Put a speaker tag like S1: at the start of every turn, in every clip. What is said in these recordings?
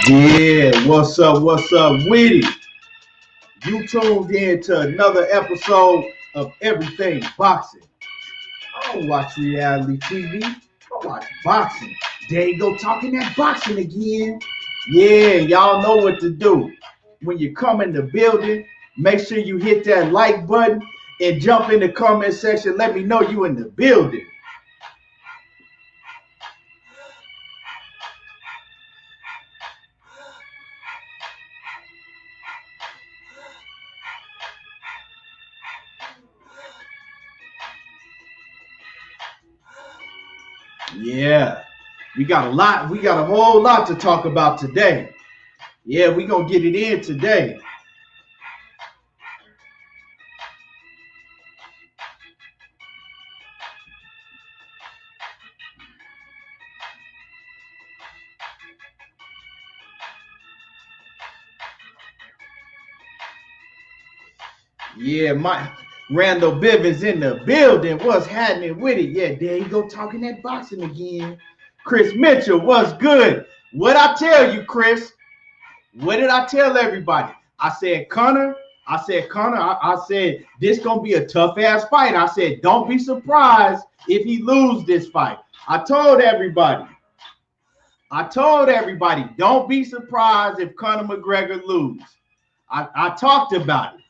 S1: Yeah, what's up with it? You tuned in to another episode of Everything Boxing. I don't watch reality TV. I watch boxing. There you go talking that boxing again. Yeah, y'all know what to do. When you come in the building, make sure you hit that like button and jump in the comment section. Let me know you in the building. Yeah, we got a whole lot to talk about today. Yeah, we gonna get it in today. Yeah, my Randall Bivens in the building. What's happening with it? Yeah, there you go talking that boxing again. Chris Mitchell, what's good? What I tell you, Chris? What did I tell everybody? I said Conor. I said this gonna be a tough ass fight. I said don't be surprised if he lose this fight. I told everybody. Don't be surprised if Conor McGregor lose. I talked about it.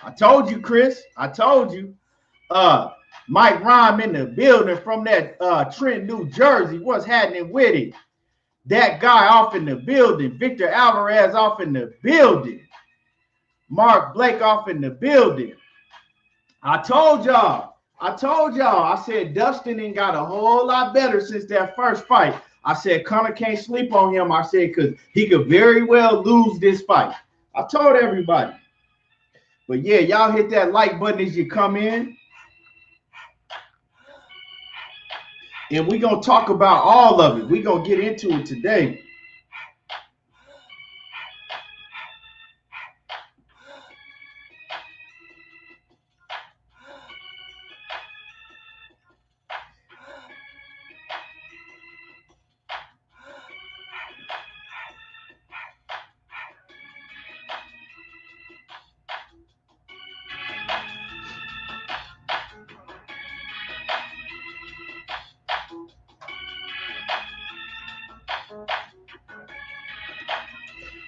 S1: I told you, Chris. I told you. Mike Rhyme in the building from that Trent, New Jersey. What's happening with it? That guy off in the building. Victor Alvarez off in the building. Mark Blake off in the building. I told y'all. I said Dustin ain't got a whole lot better since that first fight. I said Conor can't sleep on him. I said because he could very well lose this fight. I told everybody. But yeah, y'all hit that like button as you come in. And we're going to talk about all of it. We're going to get into it today.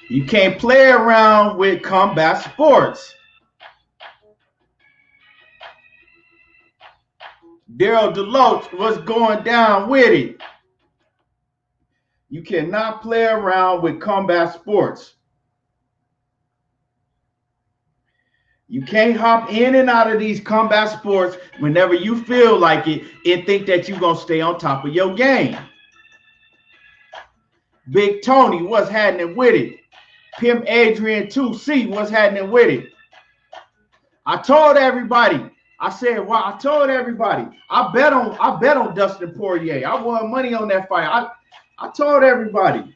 S1: You can't play around with combat sports. Daryl Deloach, what's going down with it? You cannot play around with combat sports. You can't hop in and out of these combat sports whenever you feel like it and think that you're going to stay on top of your game. Big Tony, what's happening with it? Pimp Adrian 2C, what's happening with it? I told everybody. I said, well, I told everybody. I bet on Dustin Poirier. I won money on that fight. I told everybody.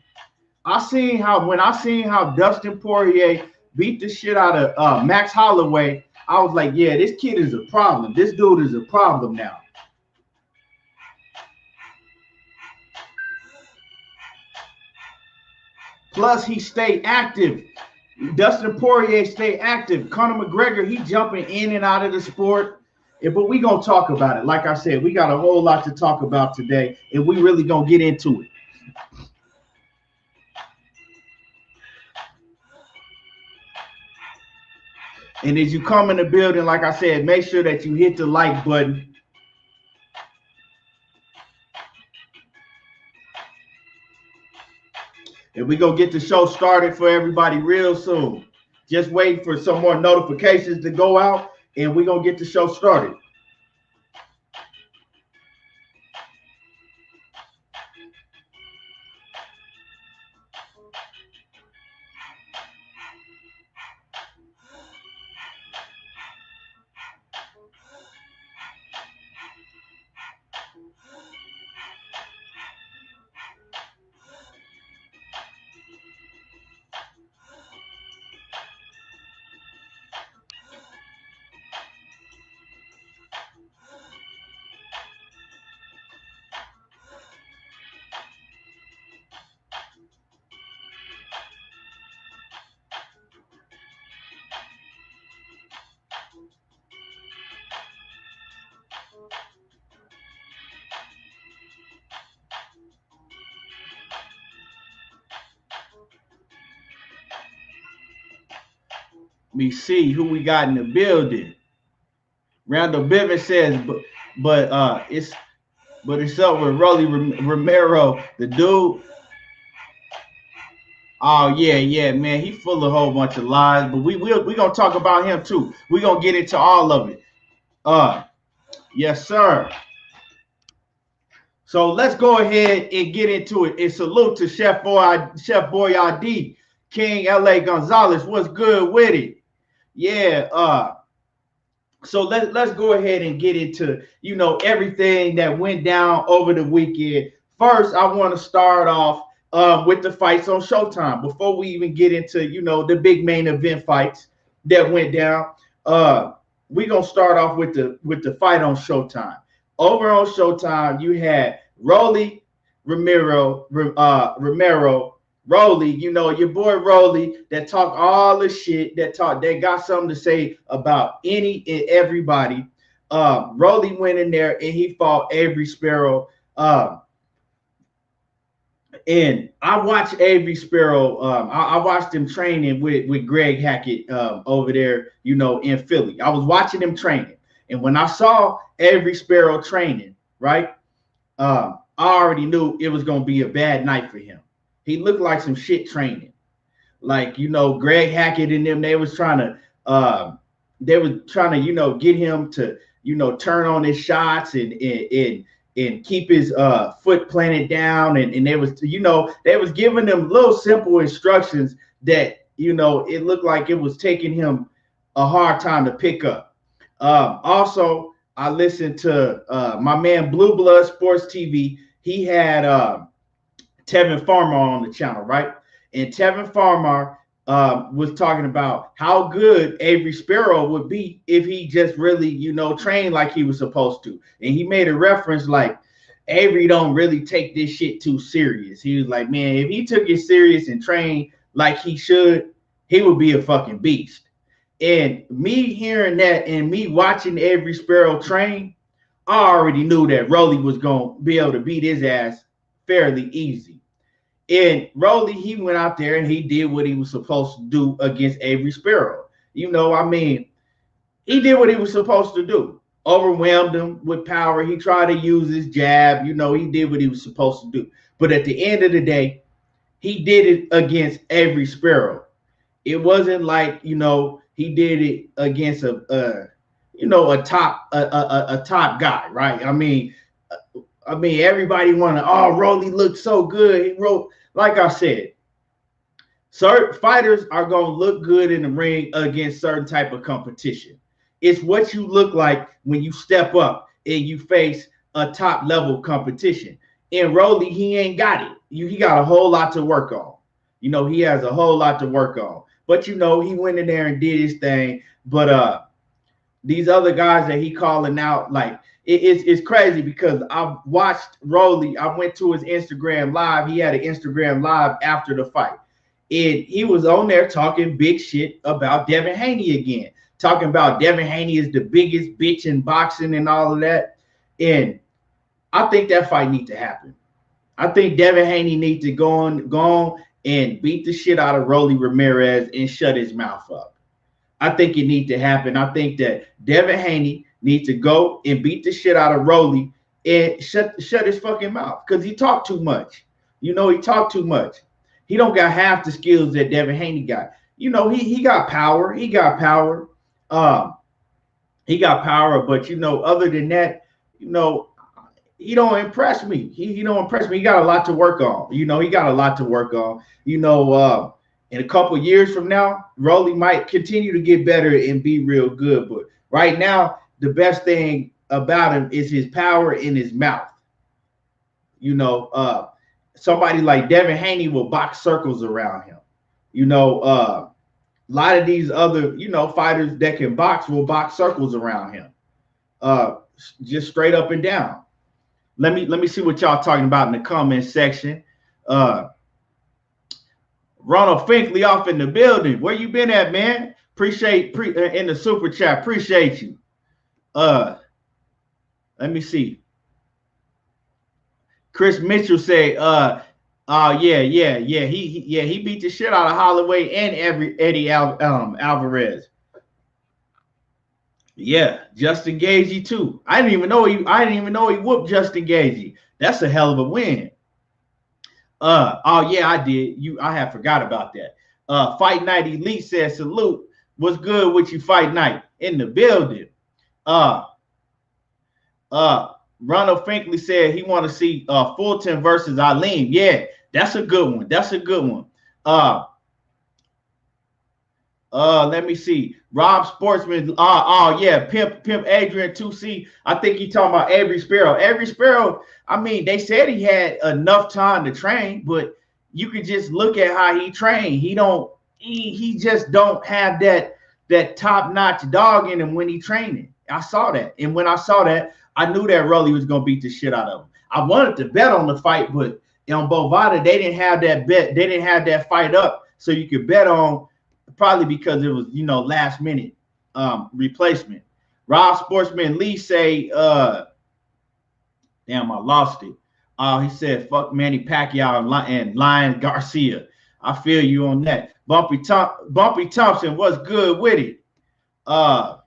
S1: I seen how Dustin Poirier beat the shit out of Max Holloway. I was like, yeah, this kid is a problem. This dude is a problem now. Plus, he stayed active. Dustin Poirier stayed active. Conor McGregor, he jumping in and out of the sport. But we going to talk about it. Like I said, we got a whole lot to talk about today, and we really going to get into it. And as you come in the building, like I said, make sure that you hit the like button. And we're going to get the show started for everybody real soon. Just waiting for some more notifications to go out, and we're going to get the show started. me see who we got in the building. Randall Bivens says, but it's up with Rolly Romero, the dude. Oh yeah, man, he full of a whole bunch of lies. But we gonna talk about him too. We gonna get into all of it. Yes, sir. So let's go ahead and get into it. And salute to Chef Boyardee, King LA Gonzalez. What's good with it? Yeah. So let's go ahead and get into everything that went down over the weekend. First, I want to start off with the fights on Showtime before we even get into the big main event fights that went down. We're gonna start off with the fight on Showtime. Over on Showtime, you had Rolly Romero, Rolly, your boy Rolly, that talk all the shit, that got something to say about any and everybody. Rolly went in there and he fought Avery Sparrow. And I watched Avery Sparrow. I watched him training with Greg Hackett over there, in Philly. I was watching him training. And when I saw Avery Sparrow training, right, I already knew it was going to be a bad night for him. He looked like some shit training. Like, Greg Hackett and them, they was trying to get him to, turn on his shots and keep his foot planted down. And they was, they was giving them little simple instructions that, it looked like it was taking him a hard time to pick up. Also, I listened to my man Blue Blood Sports TV. He had Tevin Farmer on the channel, right? And Tevin Farmer was talking about how good Avery Sparrow would be if he just really, trained like he was supposed to. And he made a reference like, Avery don't really take this shit too serious. He was like, man, if he took it serious and trained like he should, he would be a fucking beast. And me hearing that and me watching Avery Sparrow train, I already knew that Rolly was going to be able to beat his ass fairly easy. And Rolly, he went out there and he did what he was supposed to do against Avery Sparrow. He did what he was supposed to do. Overwhelmed him with power. He tried to use his jab. He did what he was supposed to do. But at the end of the day, he did it against Avery Sparrow. It wasn't like, he did it against a top guy, right? I mean, everybody wanted, Rolly looked so good. He wrote, like I said, certain fighters are going to look good in the ring against certain type of competition. It's what you look like when you step up and you face a top level competition. And Rolly, he ain't got it. He got a whole lot to work on. He has a whole lot to work on. But, he went in there and did his thing. But these other guys that he calling out, like, it's crazy because I watched Rolly. I went to his Instagram live. He had an Instagram live after the fight. And he was on there talking big shit about Devin Haney again. Talking about Devin Haney is the biggest bitch in boxing and all of that. And I think that fight needs to happen. I think Devin Haney needs to go on and beat the shit out of Rolly Ramirez and shut his mouth up. I think it needs to happen. I think that Devin Haney needs to go and beat the shit out of Rolly and shut his fucking mouth because he talked too much. He talked too much. He don't got half the skills that Devin Haney got. He got power. He got power. He got power, but other than that, he don't impress me. He don't impress me. He got a lot to work on. He got a lot to work on. In a couple of years from now, Rolly might continue to get better and be real good. But right now, the best thing about him is his power in his mouth. Somebody like Devin Haney will box circles around him. A lot of these other, fighters that can box will box circles around him. Just straight up and down. Let me see what y'all talking about in the comment section. Ronald Finkley off in the building. Where you been at, man? Appreciate in the super chat. Appreciate you. Let me see. Chris Mitchell say, yeah. He beat the shit out of Holloway and Eddie Alvarez. Yeah, Justin Gaethje too. I didn't even know he whooped Justin Gaethje. That's a hell of a win. Oh yeah, I did. I have forgot about that. Fight Night Elite says salute. What's good with you, Fight Night? In the building. Uh Ronald Finkley said he want to see Fulton versus Eileen. Yeah, that's a good one. That's a good one. Let me see. Rob Sportsman. Yeah, Pimp Adrian 2C. I think he talking about Avery Sparrow. Avery Sparrow, I mean, they said he had enough time to train, but you could just look at how he trained. He just don't have that top-notch dog in him when he training. I saw that. And when I saw that, I knew that Rolly was gonna beat the shit out of him. I wanted to bet on the fight, but on Bovada, they didn't have that bet, they didn't have that fight up, so you could bet on. Probably because it was, last minute replacement. Rob Sportsman Lee say, damn, I lost it. He said, fuck Manny Pacquiao and Ryan Garcia. I feel you on that. Bumpy Thompson, what's good with it? Oh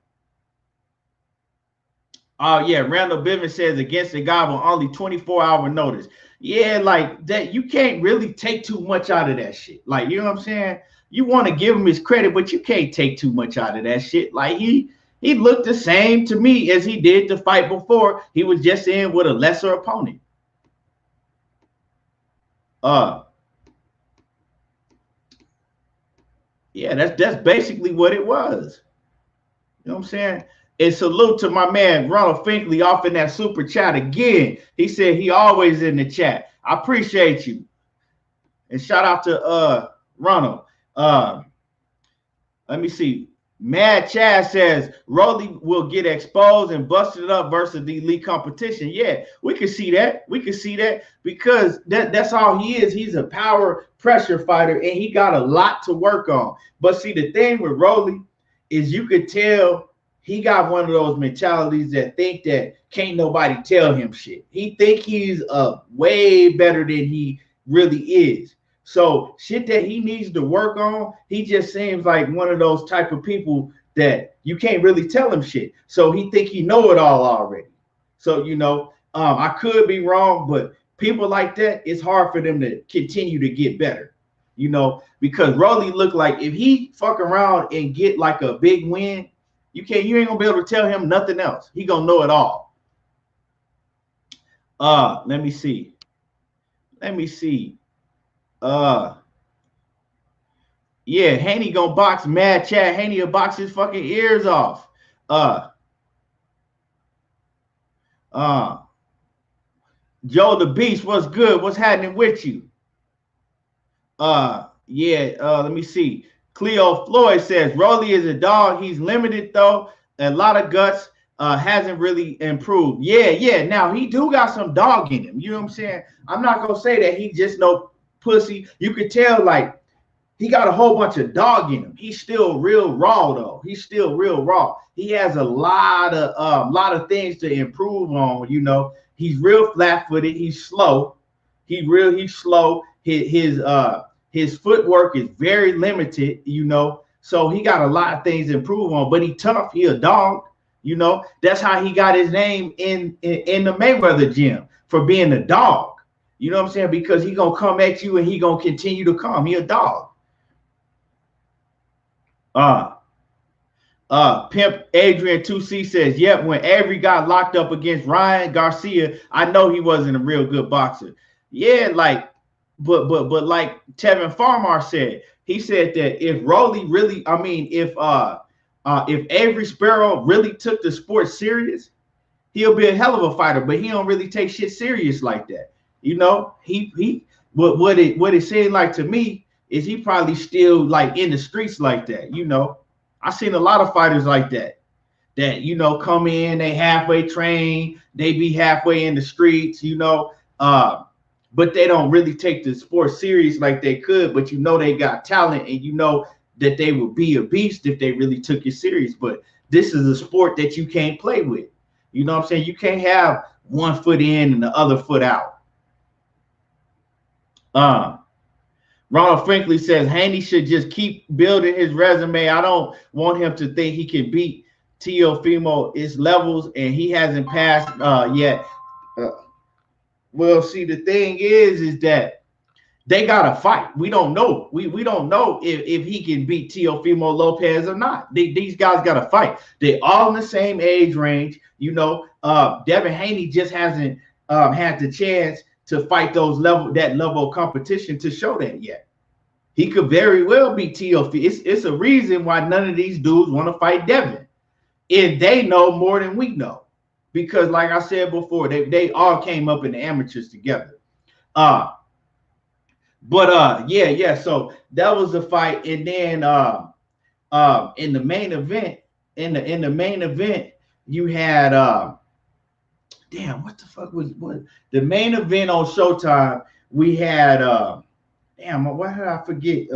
S1: yeah, Randall Bivens says against the guy with only 24-hour notice. Yeah, like that, you can't really take too much out of that shit. Like, you know what I'm saying? You want to give him his credit, but you can't take too much out of that shit. Like he looked the same to me as he did the fight before. He was just in with a lesser opponent. Yeah, that's basically what it was. You know what I'm saying? And salute to my man Ronald Finkley off in that super chat again. He said he always in the chat. I appreciate you. And shout out to Ronald. Let me see. Mad Chad says Rolly will get exposed and busted up versus the elite competition. Yeah, we can see that. We can see that because that's all he is. He's a power pressure fighter and he got a lot to work on. But see, the thing with Rolly is you could tell he got one of those mentalities that think that can't nobody tell him shit. He think he's way better than he really is. So shit that he needs to work on, he just seems like one of those type of people that you can't really tell him shit. So he think he know it all already. So, I could be wrong, but people like that, it's hard for them to continue to get better, because Rolly looked like if he fuck around and get like a big win, you ain't gonna be able to tell him nothing else. He gonna know it all. Let me see. Yeah, Haney gonna box Mad Chad. Haney will box his fucking ears off. Joe the Beast, what's good? What's happening with you? Let me see. Cleo Floyd says Rolly is a dog. He's limited though. A lot of guts. Hasn't really improved. Yeah. Now he do got some dog in him. You know what I'm saying? I'm not gonna say that he just no pussy. You could tell like he got a whole bunch of dog in him. He's still real raw though. He's still real raw. He has a lot of things to improve on. He's real flat-footed. He's slow. He's slow. His footwork is very limited. So he got a lot of things to improve on. But he tough. He a dog. That's how he got his name in the Mayweather gym for being a dog. You know what I'm saying? Because he gonna come at you and he gonna continue to come. He a dog. Pimp Adrian 2C says, yep, when Avery got locked up against Ryan Garcia, I know he wasn't a real good boxer. Yeah, like, but like Tevin Farmar said, he said that if Rolly really, if Avery Sparrow really took the sport serious, he'll be a hell of a fighter, but he don't really take shit serious like that. What it seemed like to me is he probably still like in the streets like that. I seen a lot of fighters like that come in, they halfway train, they be halfway in the streets, but they don't really take the sport serious like they could, but they got talent and that they would be a beast if they really took it serious. But this is a sport that you can't play with. You know what I'm saying? You can't have one foot in and the other foot out. Ronald Franklin says Haney should just keep building his resume. I don't want him to think he can beat Teofimo is levels, and he hasn't passed yet. Well, see, the thing is that they got to fight. We don't know. We don't know if he can beat Teofimo Lopez or not. These guys got to fight. They all in the same age range. You know, Devin Haney just hasn't had the chance to fight that level of competition to show that yet. He could very well be Teofimo. It's a reason why none of these dudes want to fight Devin. And they know more than we know. Because like I said before, they all came up in the amateurs together. Yeah. So that was the fight. And then in the main event, you had damn, what the fuck was the main event on Showtime? We had damn, why did I forget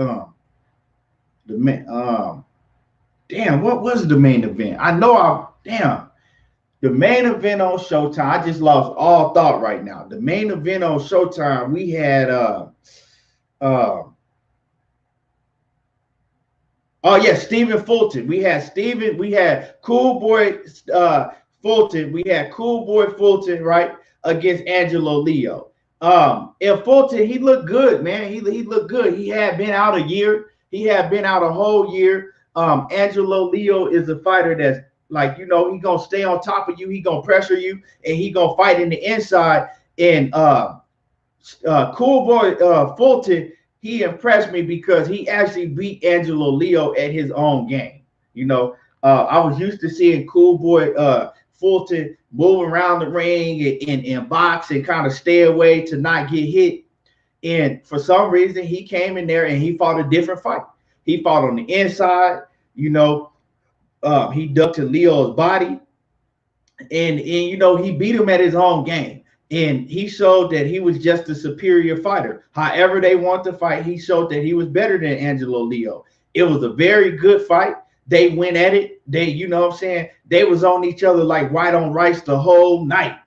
S1: damn, what was the main event? I know the main event on Showtime. I just lost all thought right now. The main event on Showtime, we had Stephen Fulton. We had Cool Boy Fulton. We had Cool Boy Fulton, right, against Angelo Leo. And Fulton, he looked good, man. He looked good. He had been out a year. He had been out a whole year. Angelo Leo is a fighter that's like, you know, he gonna stay on top of you. He gonna pressure you, and he gonna fight in the inside. And Cool Boy Fulton, he impressed me because he actually beat Angelo Leo at his own game. You know, I was used to seeing Cool Boy Fulton move around the ring and box and kind of stay away to not get hit. And for some reason, he came in there and he fought a different fight. He fought on the inside, you know. He ducked to Leo's body, and you know, he beat him at his own game. And he showed that he was just a superior fighter. However they want to fight, he showed that he was better than Angelo Leo. It was a very good fight. They went at it. They, you know what I'm saying? They was on each other like white on rice the whole night.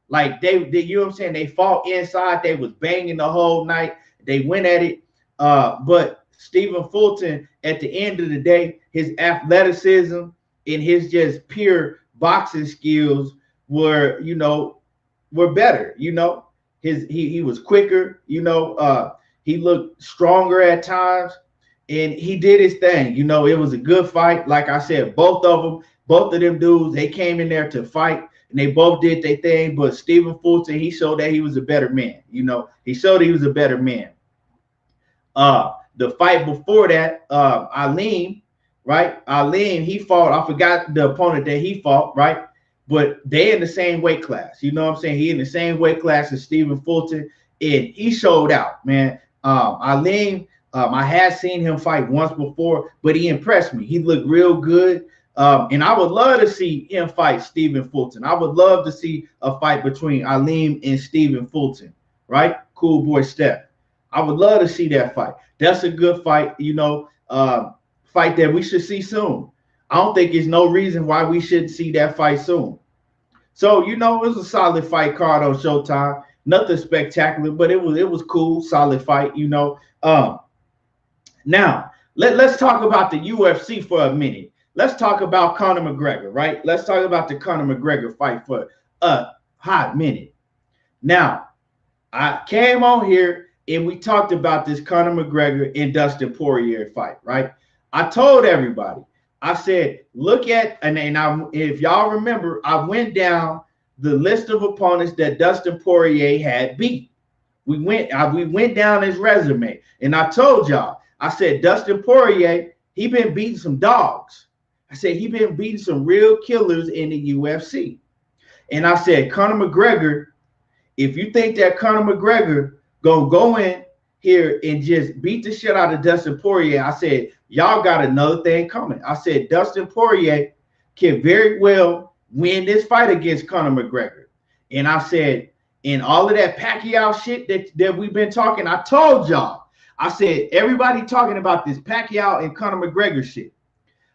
S1: Like they you know what I'm saying? They fought inside. They was banging the whole night. They went at it. But Stephen Fulton, at the end of the day, his athleticism and his just pure boxing skills were better. You know, he was quicker. You know, he looked stronger at times, and he did his thing. You know, it was a good fight. Like I said, both of them dudes, they came in there to fight, and they both did their thing. But Stephen Fulton, he showed that he was a better man. You know, he showed he was a better man. The fight before that, Aleem, right? Aleem, he fought. I forgot the opponent that he fought, right? But they in the same weight class. You know what I'm saying? He in the same weight class as Stephen Fulton, and he showed out, man. Aleem, I had seen him fight once before, but he impressed me. He looked real good. And I would love to see him fight Stephen Fulton. I would love to see a fight between Aleem and Stephen Fulton, right? Cool Boy Steph. I would love to see that fight. That's a good fight, you know, fight that we should see soon. I don't think there's no reason why we shouldn't see that fight soon. So, you know, it was a solid fight card on Showtime. Nothing spectacular, but it was cool, solid fight, you know. Now, let's talk about the UFC for a minute. Let's talk about Conor McGregor, right? Let's talk about the Conor McGregor fight for a hot minute. Now, I came on here and we talked about this Conor McGregor and Dustin Poirier fight, right? I told everybody, I said, look at, if y'all remember, I went down the list of opponents that Dustin Poirier had beat. We went down his resume, and I told y'all, I said, Dustin Poirier, he been beating some dogs. I said, he been beating some real killers in the UFC. And I said, Conor McGregor, if you think that Conor McGregor gonna go in here and just beat the shit out of Dustin Poirier, I said, y'all got another thing coming. I said, Dustin Poirier can very well win this fight against Conor McGregor. And I said, in all of that Pacquiao shit that we've been talking, I told y'all, I said, everybody talking about this Pacquiao and Conor McGregor shit.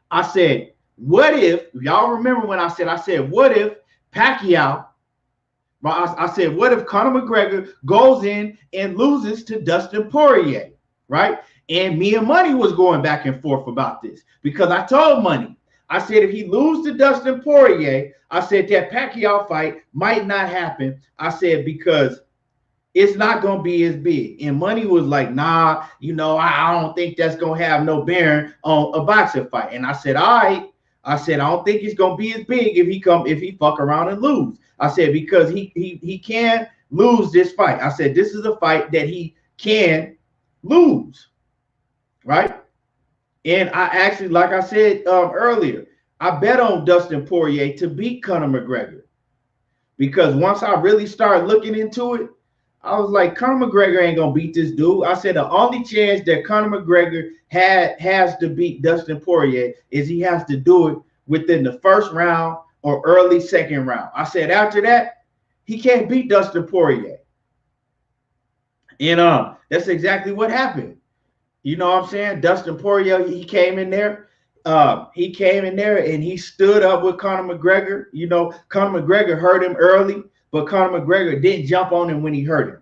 S1: I said, what if, y'all remember when I said, what if Pacquiao, I said, what if Conor McGregor goes in and loses to Dustin Poirier, right? And me and Money was going back and forth about this because I told Money, I said if he loses to Dustin Poirier, I said that Pacquiao fight might not happen. I said because it's not going to be as big. And Money was like, nah, I don't think that's going to have no bearing on a boxing fight. And I said, all right. I said, I don't think it's going to be as big if he fuck around and lose. I said, because he can lose this fight. I said, this is a fight that he can lose, right? And I actually, like I said earlier, I bet on Dustin Poirier to beat Conor McGregor. Because once I really started looking into it, I was like, Conor McGregor ain't going to beat this dude. I said the only chance that Conor McGregor has to beat Dustin Poirier is he has to do it within the first round or early second round. I said after that, he can't beat Dustin Poirier. And that's exactly what happened. You know what I'm saying? Dustin Poirier, he came in there. He came in there and he stood up with Conor McGregor. Conor McGregor hurt him early, but Conor McGregor didn't jump on him when he hurt him.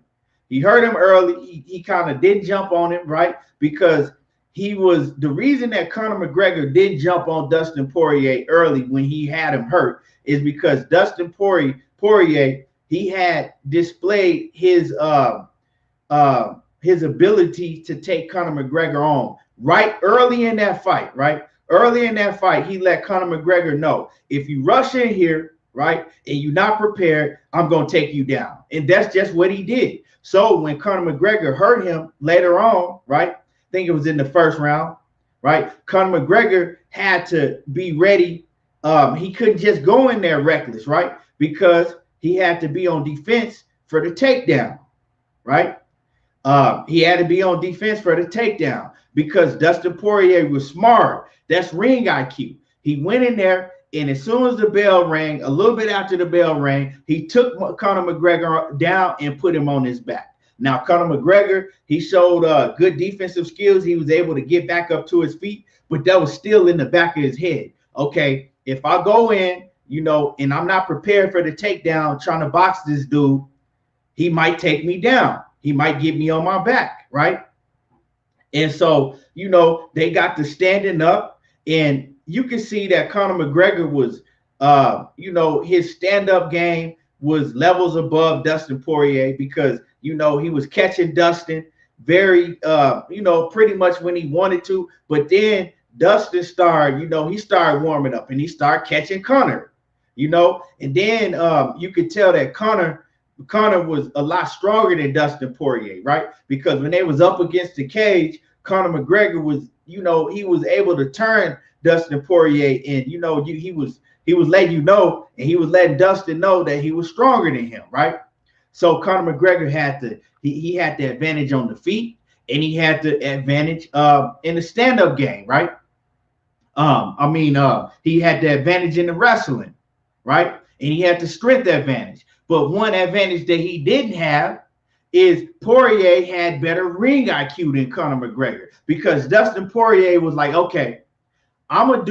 S1: He hurt him early. He kind of didn't jump on him, right? Because the reason that Conor McGregor didn't jump on Dustin Poirier early when he had him hurt is because Dustin Poirier, he had displayed his ability to take Conor McGregor on right early in that fight, right? Early in that fight, he let Conor McGregor know, if you rush in here, right, and you're not prepared, I'm going to take you down. And that's just what he did. So when Conor McGregor hurt him later on, right, I think it was in the first round, right, Conor McGregor had to be ready. He couldn't just go in there reckless, right, because he had to be on defense for the takedown, right? He had to be on defense for the takedown because Dustin Poirier was smart. That's ring IQ. He went in there, and as soon as the bell rang, a little bit after the bell rang, he took Conor McGregor down and put him on his back. Now, Conor McGregor, he showed good defensive skills. He was able to get back up to his feet, but that was still in the back of his head. Okay, if I go in, and I'm not prepared for the takedown, trying to box this dude, he might take me down. He might get me on my back, right? And so, they got to standing up, and you can see that Conor McGregor was, his stand-up game was levels above Dustin Poirier because, he was catching Dustin very, pretty much when he wanted to. But then Dustin started, he started warming up and he started catching Conor, and then you could tell that Conor was a lot stronger than Dustin Poirier, right? Because when they was up against the cage, Conor McGregor was, he was able to turn Dustin Poirier, and he was letting and he was letting Dustin know that he was stronger than him, right? So Conor McGregor had he had the advantage on the feet, and he had the advantage in the stand-up game, right? He had the advantage in the wrestling, right? And he had the strength advantage. But one advantage that he didn't have is Poirier had better ring IQ than Conor McGregor, because Dustin Poirier was like, okay, I'm gonna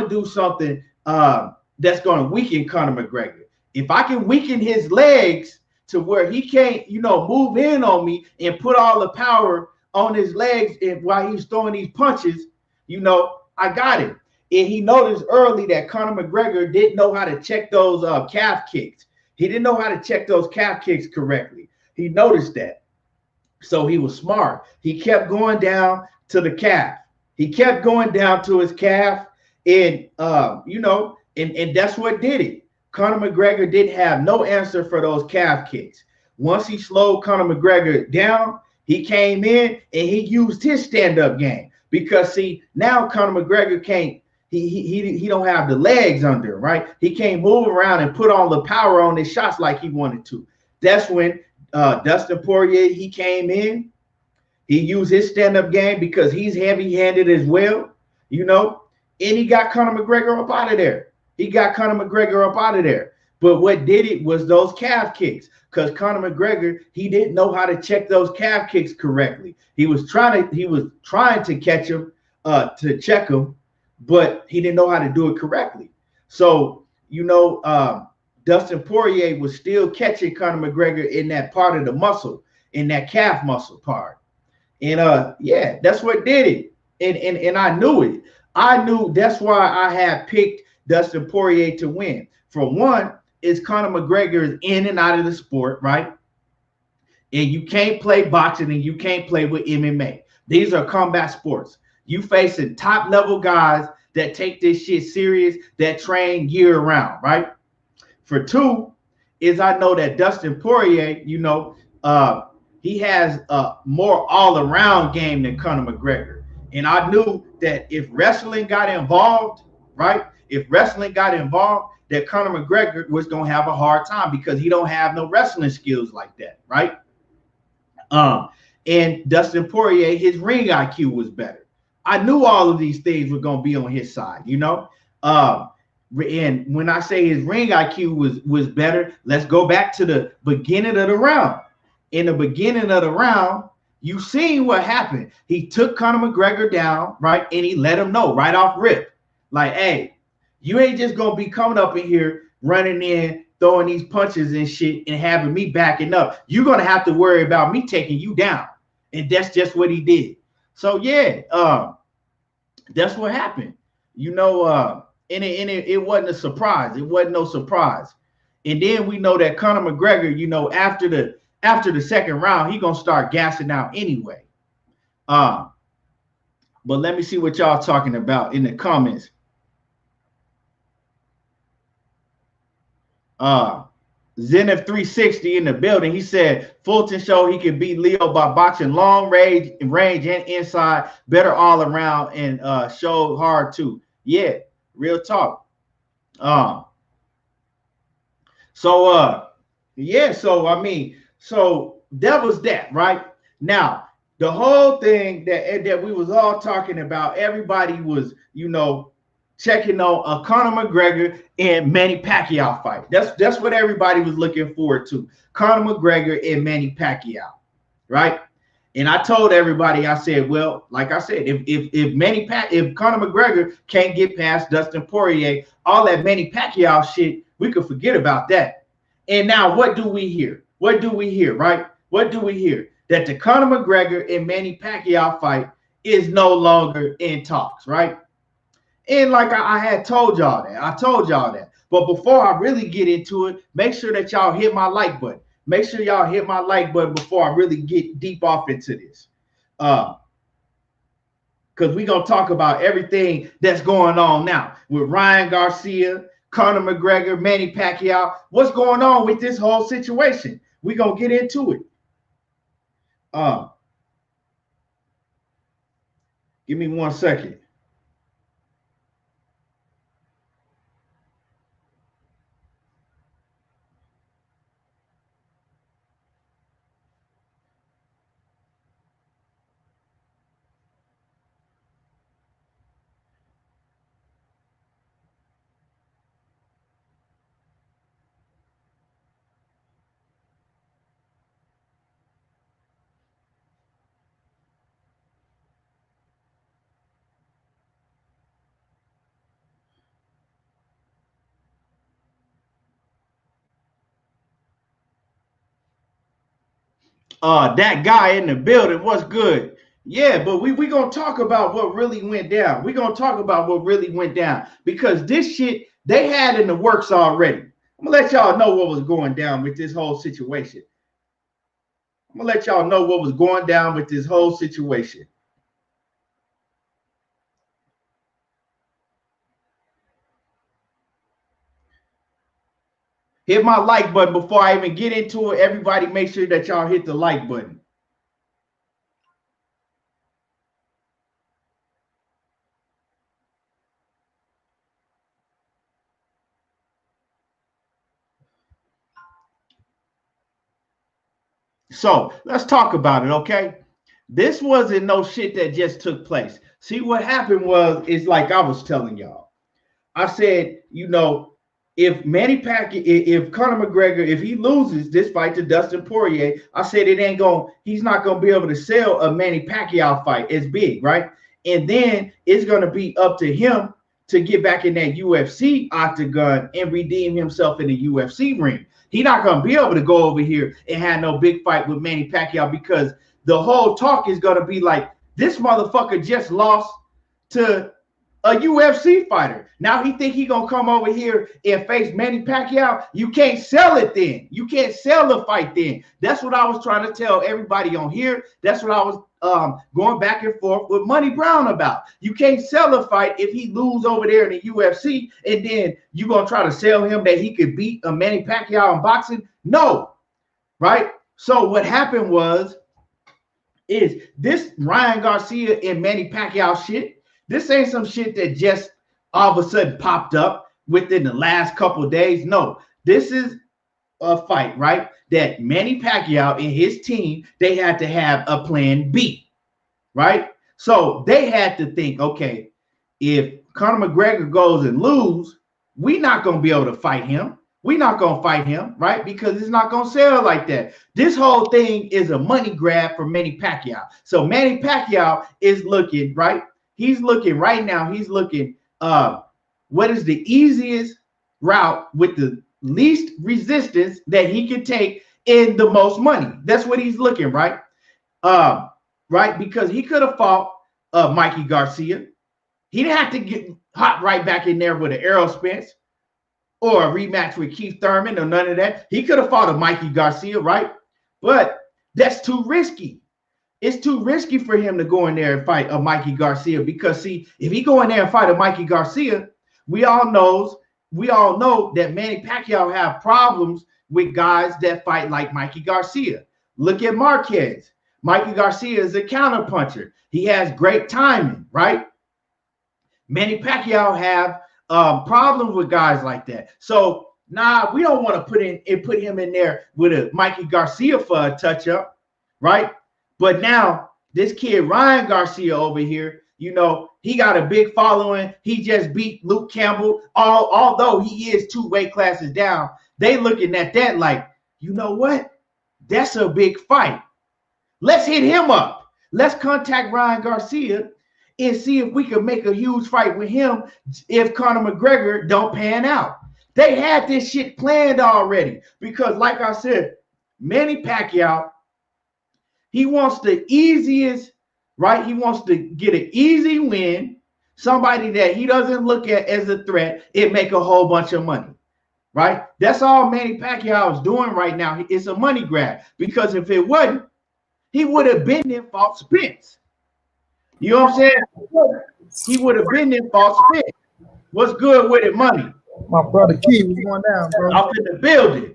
S1: do something that's gonna weaken Conor McGregor. If I can weaken his legs to where he can't, move in on me and put all the power on his legs and while he's throwing these punches, I got him. And he noticed early that Conor McGregor didn't know how to check those calf kicks. He didn't know how to check those calf kicks correctly. He noticed that. So he was smart. He kept going down to the calf. He kept going down to his calf, and and that's what did it. Conor McGregor didn't have no answer for those calf kicks. Once he slowed Conor McGregor down, he came in and he used his stand-up game, because see, now Conor McGregor can't. He don't have the legs under him, right? He can't move around and put all the power on his shots like he wanted to. That's when Dustin Poirier, he came in. He used his stand-up game because he's heavy-handed as well, and he got Conor McGregor up out of there. But what did it was those calf kicks, because Conor McGregor, he didn't know how to check those calf kicks correctly. He was trying to catch him, to check him, but he didn't know how to do it correctly. So, Dustin Poirier was still catching Conor McGregor in that part of the muscle, in that calf muscle part. And that's what did it. And I knew it. I knew that's why I had picked Dustin Poirier to win. For one, is Conor McGregor is in and out of the sport, right? And you can't play boxing and you can't play with MMA. These are combat sports. You facing top level guys that take this shit serious, that train year round, right? For two, is I know that Dustin Poirier, he has a more all-around game than Conor McGregor. And I knew that if wrestling got involved, right? If wrestling got involved, that Conor McGregor was going to have a hard time because he don't have no wrestling skills like that, right? And Dustin Poirier, his ring IQ was better. I knew all of these things were going to be on his side, and when I say his ring IQ was better, let's go back to the beginning of the round. In the beginning of the round, you seen what happened. He took Conor McGregor down, right? And he let him know right off rip. Like, hey, you ain't just going to be coming up in here running in, throwing these punches and shit and having me backing up. You're going to have to worry about me taking you down. And that's just what he did. So, yeah, that's what happened. And it wasn't a surprise. It wasn't no surprise. And then we know that Conor McGregor, after the second round, he going to start gassing out anyway. But let me see what y'all talking about in the comments. Zenith 360 in the building. He said Fulton showed he could beat Leo by boxing long range and inside, better all around, and showed hard too. Yeah, real talk. So that was that, right? Now, the whole thing that we was all talking about, everybody was, checking on a Conor McGregor and Manny Pacquiao fight. That's what everybody was looking forward to. Conor McGregor and Manny Pacquiao, right? And I told everybody, I said, well, like I said, if Conor McGregor can't get past Dustin Poirier, all that Manny Pacquiao shit, we could forget about that. And now what do we hear? What do we hear, right? What do we hear? That the Conor McGregor and Manny Pacquiao fight is no longer in talks, right? And like I had told y'all that. But before I really get into it, make sure that y'all hit my like button. Make sure y'all hit my like button before I really get deep off into this. Because we're going to talk about everything that's going on now with Ryan Garcia, Conor McGregor, Manny Pacquiao. What's going on with this whole situation? We're going to get into it. Give me 1 second. That guy in the building, what's good? Yeah, but we gonna talk about what really went down. We're gonna talk about what really went down because this shit they had in the works already. I'm gonna let y'all know what was going down with this whole situation. I'm gonna let y'all know what was going down with this whole situation. Hit my like button before I even get into it. Everybody make sure that y'all hit the like button. So let's talk about it, okay? This wasn't no shit that just took place. See, what happened is like I was telling y'all. I said, if Manny Pacquiao, if Conor McGregor, if he loses this fight to Dustin Poirier, I said he's not gonna be able to sell a Manny Pacquiao fight as big, right? And then it's gonna be up to him to get back in that UFC octagon and redeem himself in the UFC ring. He's not gonna be able to go over here and have no big fight with Manny Pacquiao because the whole talk is gonna be like, this motherfucker just lost to a UFC fighter. Now he think he gonna come over here and face Manny Pacquiao. You can't sell it then. You can't sell the fight then. That's what I was trying to tell everybody on here. That's what I was going back and forth with Money Brown about. You can't sell a fight if he lose over there in the UFC, and then you gonna try to sell him that he could beat a Manny Pacquiao in boxing. No, right? So what happened is this Ryan Garcia and Manny Pacquiao shit. This ain't some shit that just all of a sudden popped up within the last couple of days. No, this is a fight, right? That Manny Pacquiao and his team, they had to have a plan B, right? So they had to think, okay, if Conor McGregor goes and lose, we're not going to be able to fight him. We're not going to fight him, right? Because it's not going to sell like that. This whole thing is a money grab for Manny Pacquiao. So Manny Pacquiao is looking, right? He's looking right now. He's looking, what is the easiest route with the least resistance that he can take in the most money? That's what he's looking, right? Right? Because he could have fought Mikey Garcia. He didn't have to get hot right back in there with an Errol Spence or a rematch with Keith Thurman or none of that. He could have fought a Mikey Garcia, right? But that's too risky. It's too risky for him to go in there and fight a Mikey Garcia because, see, if he go in there and fight a Mikey Garcia, we all know that Manny Pacquiao have problems with guys that fight like Mikey Garcia. Look at Marquez. Mikey Garcia is a counterpuncher. He has great timing, right? Manny Pacquiao have problems with guys like that. So, we don't want to put him in there with a Mikey Garcia for a touch-up, right? But now this kid Ryan Garcia over here, you know, he got a big following. He just beat Luke Campbell. Although he is 2 weight classes down, they looking at that like, you know what? That's a big fight. Let's hit him up. Let's contact Ryan Garcia and see if we can make a huge fight with him if Conor McGregor don't pan out. They had this shit planned already because, like I said, Manny Pacquiao, he wants the easiest, right? He wants to get an easy win, somebody that he doesn't look at as a threat and make a whole bunch of money, right? That's all Manny Pacquiao is doing right now. It's a money grab because if it wasn't, he would have been in fought Spence. You know what I'm saying? He would have been in fought Spence. What's good with it, money?
S2: My brother Key was going down, bro.
S1: Off in the building.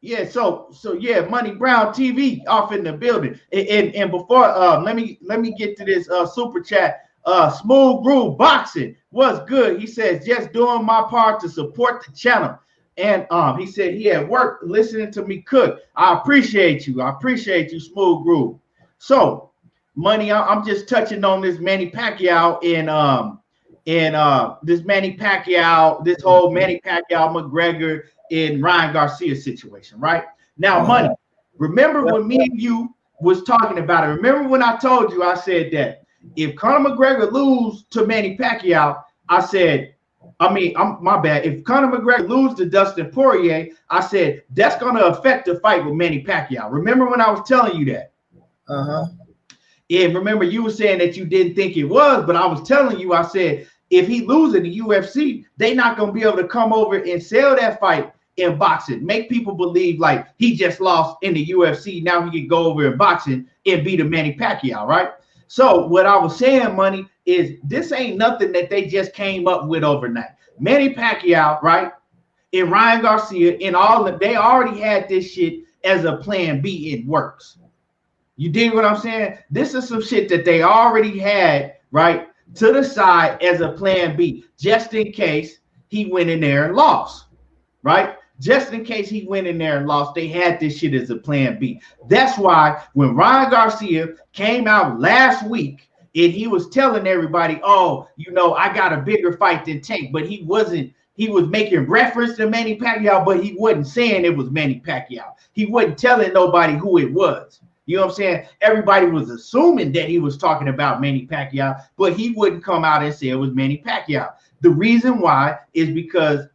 S1: Yeah, so yeah, Money Brown TV off in the building. And before let me get to this super chat. Smooth Groove Boxing, what's good? He says, just doing my part to support the channel. And he said he had work listening to me cook. I appreciate you. I appreciate you, Smooth Groove. So, Money, I'm just touching on this Manny Pacquiao and this Manny Pacquiao, this whole Manny Pacquiao McGregor and Ryan Garcia situation, right? Now, Money, remember when me and you was talking about it? Remember when I told you, I said that if Conor McGregor lose to Manny Pacquiao, my bad. If Conor McGregor lose to Dustin Poirier, I said that's going to affect the fight with Manny Pacquiao. Remember when I was telling you that? And remember you were saying that you didn't think it was, but I was telling you, I said, if he loses in the UFC, they're not going to be able to come over and sell that fight in boxing. Make people believe like he just lost in the UFC. Now he can go over in boxing and beat a Manny Pacquiao, right? So what I was saying, Money, is this ain't nothing that they just came up with overnight. Manny Pacquiao, right, and Ryan Garcia and all of they already had this shit as a plan B in works. You dig what I'm saying? This is some shit that they already had, right, to the side as a plan B, just in case he went in there and lost, right? Just in case he went in there and lost, they had this shit as a plan B. That's why when Ryan Garcia came out last week and he was telling everybody, oh, you know, I got a bigger fight than Tank, but he was making reference to Manny Pacquiao, but he wasn't saying it was Manny Pacquiao. He wasn't telling nobody who it was. You know what I'm saying? Everybody was assuming that he was talking about Manny Pacquiao, but he wouldn't come out and say it was Manny Pacquiao. The reason why is because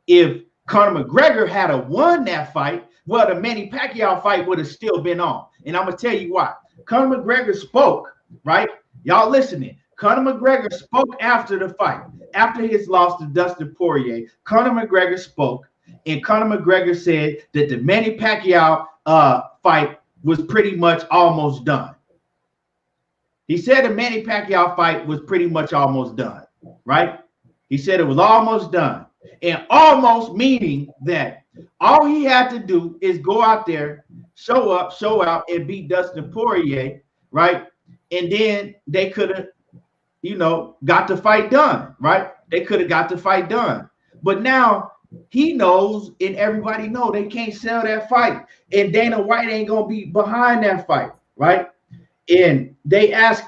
S1: if Conor McGregor had won that fight, well, the Manny Pacquiao fight would have still been on. And I'm going to tell you why. Conor McGregor spoke, right? Y'all listening. Conor McGregor spoke after the fight, after his loss to Dustin Poirier. Conor McGregor spoke, and Conor McGregor said that the Manny Pacquiao fight was pretty much almost done. He said the Manny Pacquiao fight was pretty much almost done, right? He said it was almost done. And almost meaning that all he had to do is go out there, show up, show out, and beat Dustin Poirier, right? And then they could have, got the fight done, right? They could have got the fight done. But now he knows and everybody know they can't sell that fight. And Dana White ain't going to be behind that fight, right? And they asked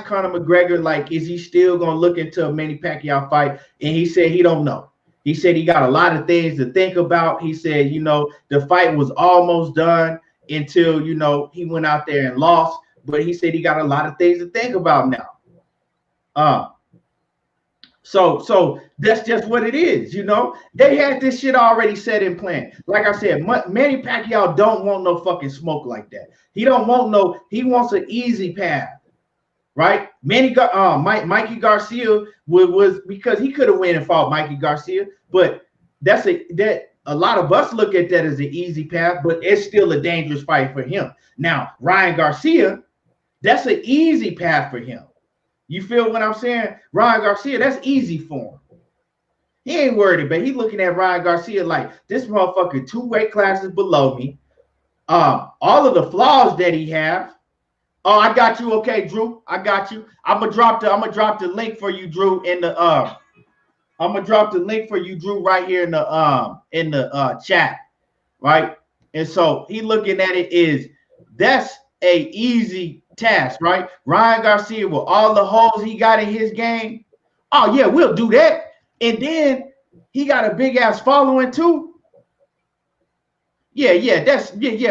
S1: Conor McGregor, like, is he still going to look into a Manny Pacquiao fight? And he said he don't know. He said he got a lot of things to think about. He said, the fight was almost done until, he went out there and lost. But he said he got a lot of things to think about now. So that's just what it is, They had this shit already set in plan. Like I said, Manny Pacquiao don't want no fucking smoke like that. He don't want he wants an easy path, right? Mikey Garcia was because he could have went and fought Mikey Garcia, but that a lot of us look at that as an easy path, but it's still a dangerous fight for him. Now, Ryan Garcia, that's an easy path for him. You feel what I'm saying? Ryan Garcia, that's easy for him. He ain't worried about it. He looking at Ryan Garcia like, this motherfucker 2 weight classes below me. All of the flaws that he have. Oh, I got you. Okay, Drew, I got you. I'm gonna drop the link for you, Drew, in the I'm gonna drop the link for you, Drew, right here in the chat, right? And so he looking at it is that's a easy task, right? Ryan Garcia with all the holes he got in his game. Oh yeah, we'll do that. And then he got a big ass following too. Yeah,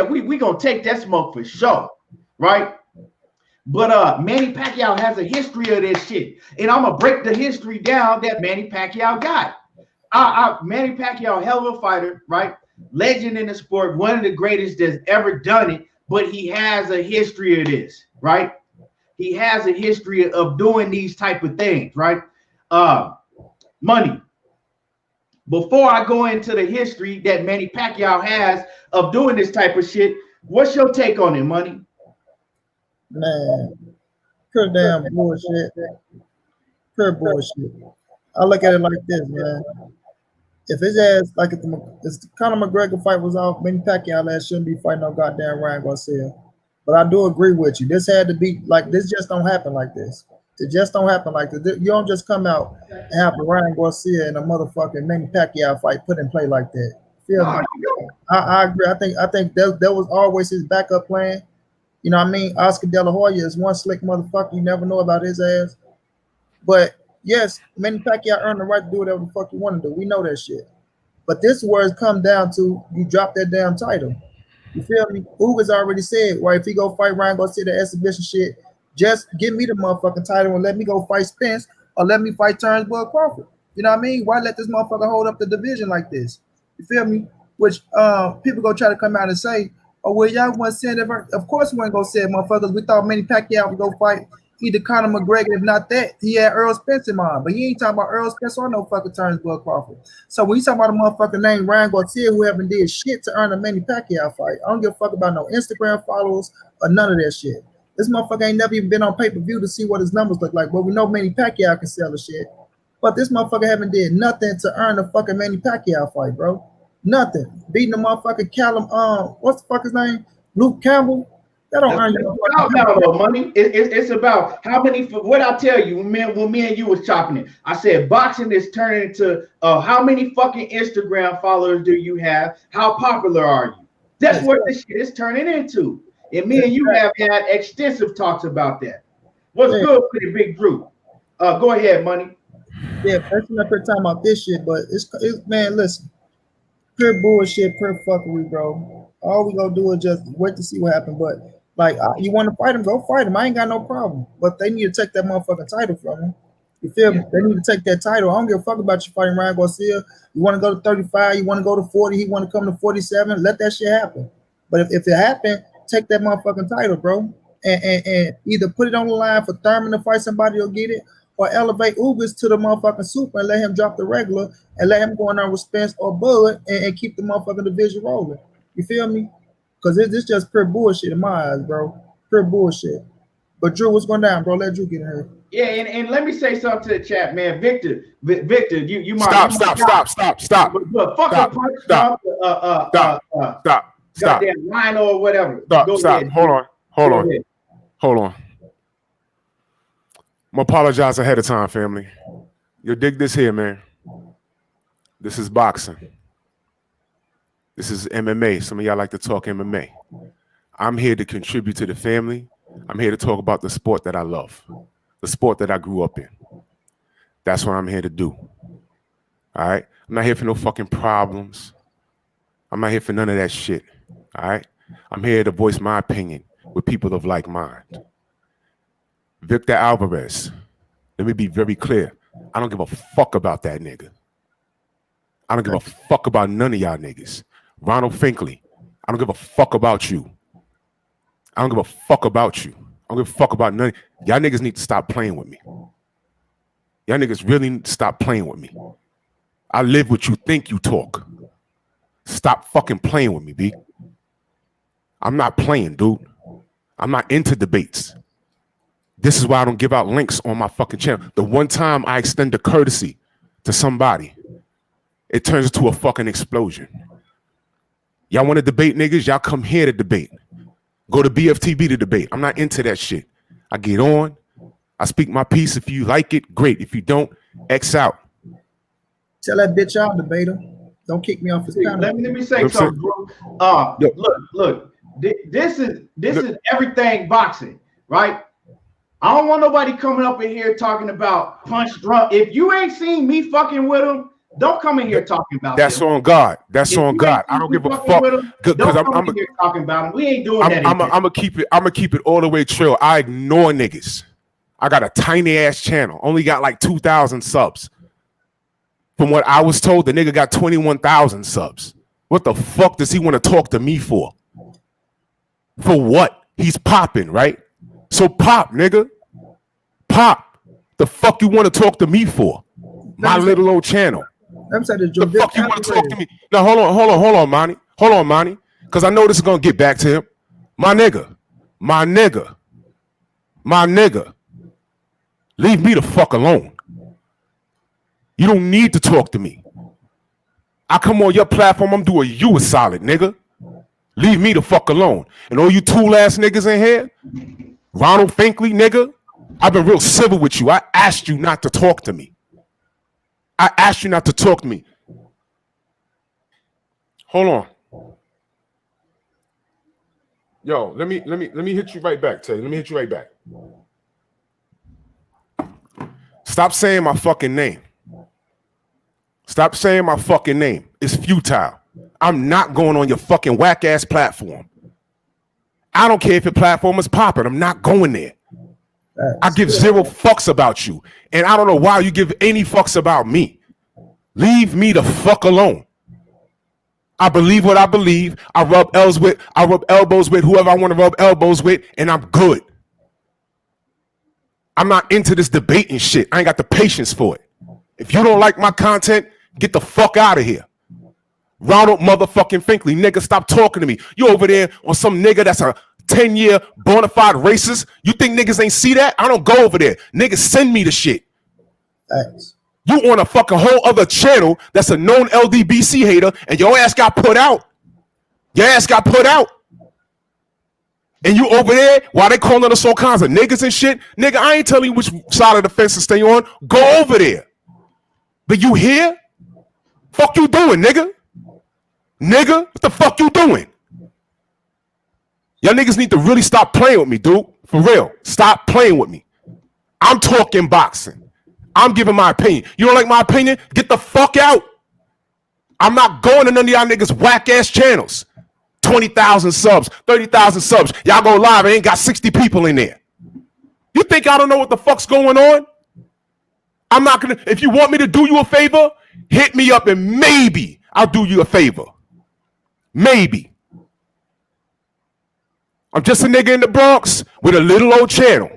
S1: we gonna take that smoke for sure, right? But Manny Pacquiao has a history of this shit, and I'm gonna break the history down that Manny Pacquiao got. Manny Pacquiao, hell of a fighter, right? Legend in the sport, one of the greatest that's ever done it. But he has a history of this, right? He has a history of doing these type of things, right? Money. Before I go into the history that Manny Pacquiao has of doing this type of shit, what's your take on it, Money?
S2: Man, pure damn bullshit. Pure bullshit. I look at it like this, man. If his ass, like if the Conor McGregor fight was off, Manny Pacquiao ass shouldn't be fighting no goddamn Ryan Garcia. But I do agree with you. This had to be like this. Just don't happen like this. It just don't happen like this. You don't just come out and have a Ryan Garcia and a motherfucking Manny Pacquiao fight put in play like that. Feel me? I agree. I think that was always his backup plan. You know what I mean? Oscar De La Hoya is one slick motherfucker. You never know about his ass. But yes, Manny Pacquiao earned the right to do whatever the fuck you want to do. We know that shit. But this is where it's come down to you drop that damn title. You feel me? Uga's already said, well, if he go fight Ryan Garcia, the exhibition shit, just give me the motherfucking title and let me go fight Spence or let me fight Turnbull Crawford. You know what I mean? Why let this motherfucker hold up the division like this? You feel me? Which people go try to come out and say, oh, well, y'all want to send it. Of course we ain't going to say it, motherfuckers. We thought Manny Pacquiao would go fight either Conor McGregor. If not that, he had Earl Spence in mind. But he ain't talking about Earl Spence or no fucking Turnbull Crawford. So when you talking about a motherfucker named Ryan Garcia who haven't did shit to earn a Manny Pacquiao fight, I don't give a fuck about no Instagram followers or none of that shit. This motherfucker ain't never even been on pay-per-view to see what his numbers look like. But we know Manny Pacquiao can sell the shit. But this motherfucker haven't did nothing to earn a fucking Manny Pacquiao fight, bro. Nothing. Beating the motherfucking Callum, what's the fuck his name? Luke Campbell. That don't earn you
S1: no money. It's about how many. What I tell you when me and you was chopping it, I said boxing is turning into how many fucking Instagram followers do you have? How popular are you? That's what this shit is turning into. And me and you have had extensive talks about that. What's good with it, Big Drew? Go ahead, Money.
S2: Yeah, person up here talking about this shit, but it's man, listen, pure bullshit, pure fuckery, bro. All we gonna do is just wait to see what happens. But like, you want to fight him, go fight him. I ain't got no problem. But they need to take that motherfucking title from him. You feel me? They need to take that title. I don't give a fuck about you fighting Ryan Garcia. You want to go to 35, you want to go to 40, he want to come to 47. Let that shit happen. But if it happen, take that motherfucking title, bro. and either put it on the line for Thurman to fight somebody or get it, or elevate Ugas to the motherfucking super and let him drop the regular and let him go in there with Spence or Bud and keep the motherfucking division rolling. You feel me? Because this just pure bullshit in my eyes, bro. Pure bullshit. But Drew, what's going down, bro? Let Drew get in here.
S1: Yeah, and let me say something to the chat, man. Victor, you might
S3: stop.
S1: But fuck a punch, stop. Goddamn Rhino or whatever.
S3: Stop. Hold on. I'm gonna apologize ahead of time, family. You dig this here, man. This is boxing. This is MMA. Some of y'all like to talk MMA. I'm here to contribute to the family. I'm here to talk about the sport that I love, the sport that I grew up in. That's what I'm here to do. All right? I'm not here for no fucking problems. I'm not here for none of that shit. All right? I'm here to voice my opinion with people of like mind. Victor Alvarez, let me be very clear. I don't give a fuck about that nigga. I don't give a fuck about none of y'all niggas. Ronald Finkley, I don't give a fuck about you. I don't give a fuck about you. I don't give a fuck about none. Y'all niggas need to stop playing with me. Y'all niggas really need to stop playing with me. I live what you think you talk. Stop fucking playing with me, B. I'm not playing, dude. I'm not into debates. This is why I don't give out links on my fucking channel. The one time I extend a courtesy to somebody, it turns into a fucking explosion. Y'all want to debate, niggas? Y'all come here to debate. Go to BFTB to debate. I'm not into that shit. I get on. I speak my piece. If you like it, great. If you don't, X out.
S2: Tell that bitch out, debater. Don't kick me off his channel.
S1: Let me say something, bro. Look. This is everything boxing, right? I don't want nobody coming up in here talking about punch drunk. If you ain't seen me fucking with him, don't come in here talking about
S3: that's on God. That's on God. I don't give a fuck
S1: because I'm here talking about him. We ain't doing that.
S3: I'm gonna keep it all the way chill. I ignore niggas. I got a tiny ass channel. Only got like 2,000 subs. From what I was told, the nigga got 21,000 subs. What the fuck does he want to talk to me for? For what? He's popping, right? So pop, nigga. Pop. The fuck you want to talk to me for? My little old channel. The fuck you want to talk to me? Now hold on, Manny. Hold on, Manny. Because I know this is gonna get back to him. My nigga. Leave me the fuck alone. You don't need to talk to me. I come on your platform, I'm doing you a solid, nigga. Leave me the fuck alone. And all you tool ass niggas in here, Ronald Finkley, nigga, I've been real civil with you. I asked you not to talk to me. Hold on. Yo, let me hit you right back, Tay. Let me hit you right back. Stop saying my fucking name. It's futile. I'm not going on your fucking whack ass platform. I don't care if your platform is popping. I'm not going there. I give zero fucks about you. And I don't know why you give any fucks about me. Leave me the fuck alone. I believe what I believe. I rub elbows with whoever I want to rub elbows with, and I'm good. I'm not into this debating shit. I ain't got the patience for it. If you don't like my content, get the fuck out of here. Ronald motherfucking Finkley, nigga, stop talking to me. You over there on some nigga that's a 10-year bona fide racist. You think niggas ain't see that? I don't go over there. Niggas send me the shit.
S2: Thanks.
S3: You on a fucking whole other channel that's a known LDBC hater, and your ass got put out. And you over there, while they calling us all kinds of niggas and shit, nigga, I ain't telling you which side of the fence to stay on. Go over there. But you here? Fuck you doing, nigga? Nigga, what the fuck you doing? Y'all niggas need to really stop playing with me, dude. For real. Stop playing with me. I'm talking boxing. I'm giving my opinion. You don't like my opinion? Get the fuck out. I'm not going to none of y'all niggas whack ass channels. 20,000 subs, 30,000 subs. Y'all go live and ain't got 60 people in there. You think I don't know what the fuck's going on? I'm not gonna, if you want me to do you a favor, hit me up and maybe I'll do you a favor. Maybe. I'm just a nigga in the Bronx with a little old channel.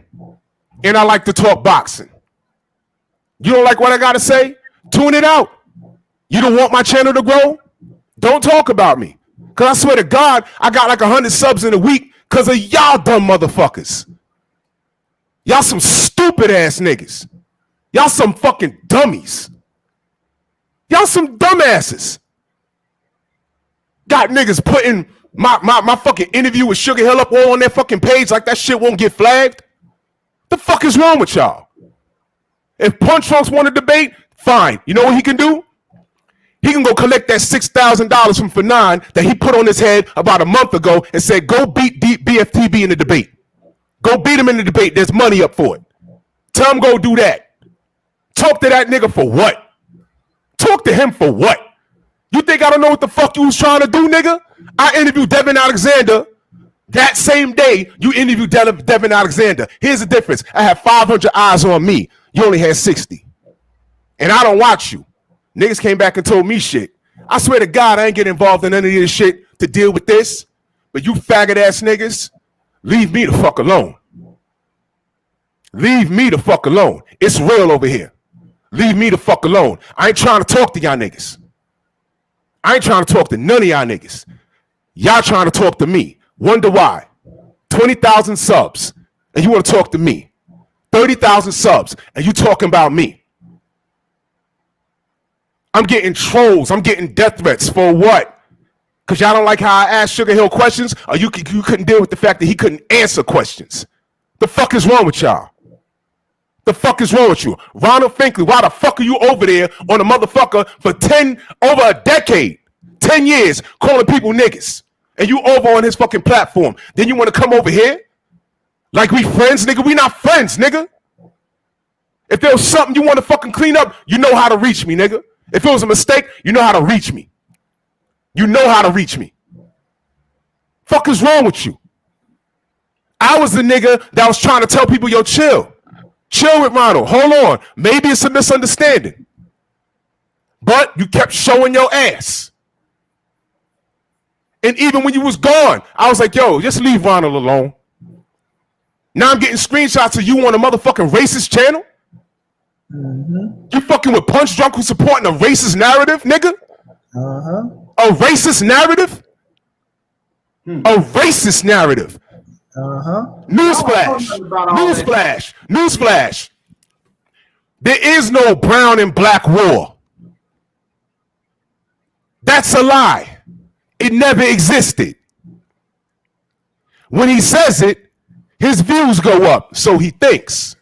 S3: And I like to talk boxing. You don't like what I got to say? Tune it out. You don't want my channel to grow? Don't talk about me. Because I swear to God, I got like 100 subs in a week because of y'all dumb motherfuckers. Y'all some stupid ass niggas. Y'all some fucking dummies. Y'all some dumbasses. Got niggas putting my fucking interview with Sugar Hill up all on their fucking page like that shit won't get flagged. The fuck is wrong with y'all? If Punch Trunks want to debate, fine. You know what he can do? He can go collect that $6,000 from Fanon that he put on his head about a month ago and said, go beat BFTB in the debate. Go beat him in the debate. There's money up for it. Tell him go do that. Talk to that nigga for what? Talk to him for what? You think I don't know what the fuck you was trying to do, nigga? I interviewed Devin Alexander that same day you interviewed Devin Alexander. Here's the difference. I have 500 eyes on me. You only had 60. And I don't watch you. Niggas came back and told me shit. I swear to God, I ain't get involved in any of this shit to deal with this. But you faggot ass niggas, leave me the fuck alone. Leave me the fuck alone. It's real over here. Leave me the fuck alone. I ain't trying to talk to y'all niggas. I ain't trying to talk to none of y'all niggas. Y'all trying to talk to me. Wonder why. 20,000 subs, and you want to talk to me. 30,000 subs, and you talking about me. I'm getting trolls. I'm getting death threats for what? Because y'all don't like how I asked Sugar Hill questions, or you couldn't deal with the fact that he couldn't answer questions. The fuck is wrong with y'all? The fuck is wrong with you? Ronald Finkley, why the fuck are you over there on a motherfucker for over a decade, 10 years, calling people niggas? And you over on his fucking platform. Then you want to come over here? Like we friends, nigga? We not friends, nigga. If there was something you want to fucking clean up, you know how to reach me, nigga. If it was a mistake, you know how to reach me. You know how to reach me. Fuck is wrong with you? I was the nigga that was trying to tell people, yo, chill. Chill with Ronald. Hold on. Maybe it's a misunderstanding. But you kept showing your ass. And even when you was gone, I was like, yo, just leave Ronald alone. Now I'm getting screenshots of you on a motherfucking racist channel. Mm-hmm. You fucking with Punch Drunk who's supporting a racist narrative, nigga? A racist narrative? A racist narrative. Newsflash. Newsflash. Newsflash. There is no brown and black war. That's a lie. It never existed. When he says it, his views go up, so he thinks.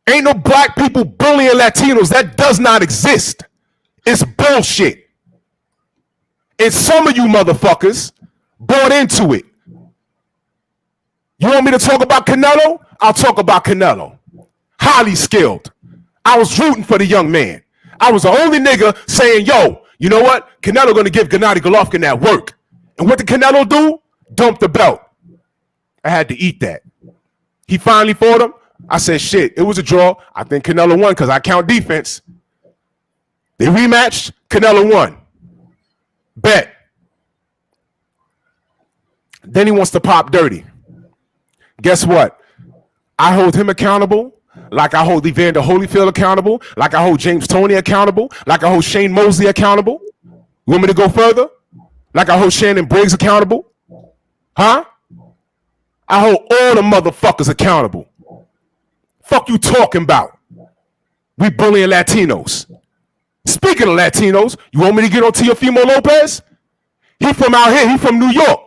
S3: Ain't no black people bullying Latinos. That does not exist. It's bullshit. And some of you motherfuckers bought into it. You want me to talk about Canelo? I'll talk about Canelo. Highly skilled. I was rooting for the young man. I was the only nigga saying, yo, you know what? Canelo gonna give Gennady Golovkin that work. And what did Canelo do? Dump the belt. I had to eat that. He finally fought him. I said, shit, it was a draw. I think Canelo won because I count defense. They rematched. Canelo won. Bet. Then he wants to pop dirty. Guess what? I hold him accountable like I hold Evander Holyfield accountable, like I hold James Toney accountable, like I hold Shane Mosley accountable. You want me to go further? Like I hold Shannon Briggs accountable? Huh? I hold all the motherfuckers accountable. Fuck you talking about? We bullying Latinos. Speaking of Latinos, you want me to get on Teofimo Lopez? He from out here. He from New York.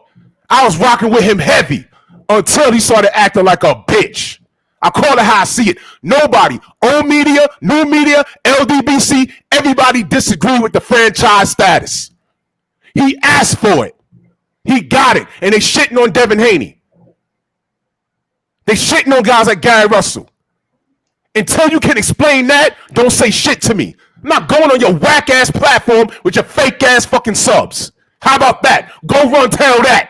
S3: I was rocking with him heavy until he started acting like a bitch. I call it how I see it. Nobody, old media, new media, LDBC, everybody disagree with the franchise status. He asked for it. He got it. And they shitting on Devin Haney. They shitting on guys like Gary Russell. Until you can explain that, don't say shit to me. I'm not going on your whack-ass platform with your fake-ass fucking subs. How about that? Go run tell that.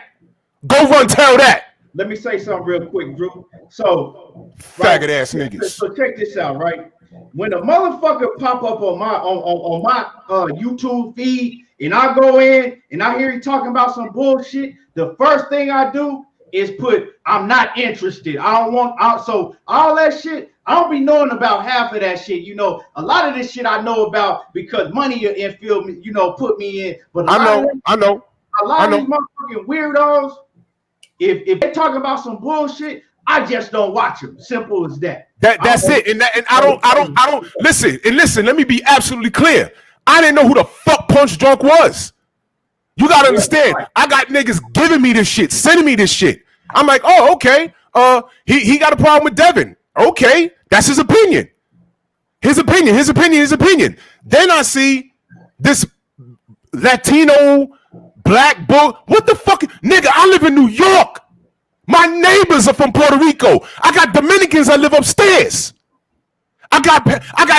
S3: Go run tell that.
S1: Let me say something real quick, Drew. So,
S3: faggot ass niggas.
S1: So check this out, right? When a motherfucker pop up on my YouTube feed, and I go in and I hear you talking about some bullshit, the first thing I do is put, I'm not interested. I don't want out. So all that shit, I don't be knowing about half of that shit. You know, a lot of this shit I know about because money infill me, you know, put me in. But
S3: I know.
S1: A lot of these motherfucking weirdos, if they talk about some bullshit, I just don't watch them. Simple as that.
S3: That's it. And I don't listen. And listen, let me be absolutely clear. I didn't know who the fuck Punch Drunk was. You gotta understand. I got niggas giving me this shit, sending me this shit. I'm like, oh, okay. He got a problem with Devin. Okay, that's his opinion. His opinion. Then I see this Latino black bull. What the fuck? Nigga, I live in New York. My neighbors are from Puerto Rico. I got Dominicans that live upstairs. I got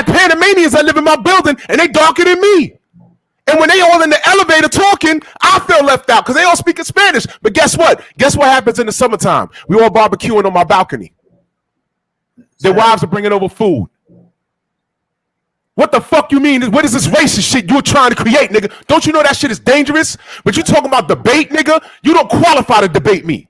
S3: Panamanians that live in my building, and they darker than me. And when they all in the elevator talking, I feel left out because they all speak in Spanish. But guess what? Guess what happens in the summertime? We all barbecuing on my balcony. Their wives are bringing over food. What the fuck you mean? What is this racist shit you're trying to create, nigga? Don't you know that shit is dangerous? But you talking about debate, nigga? You don't qualify to debate me.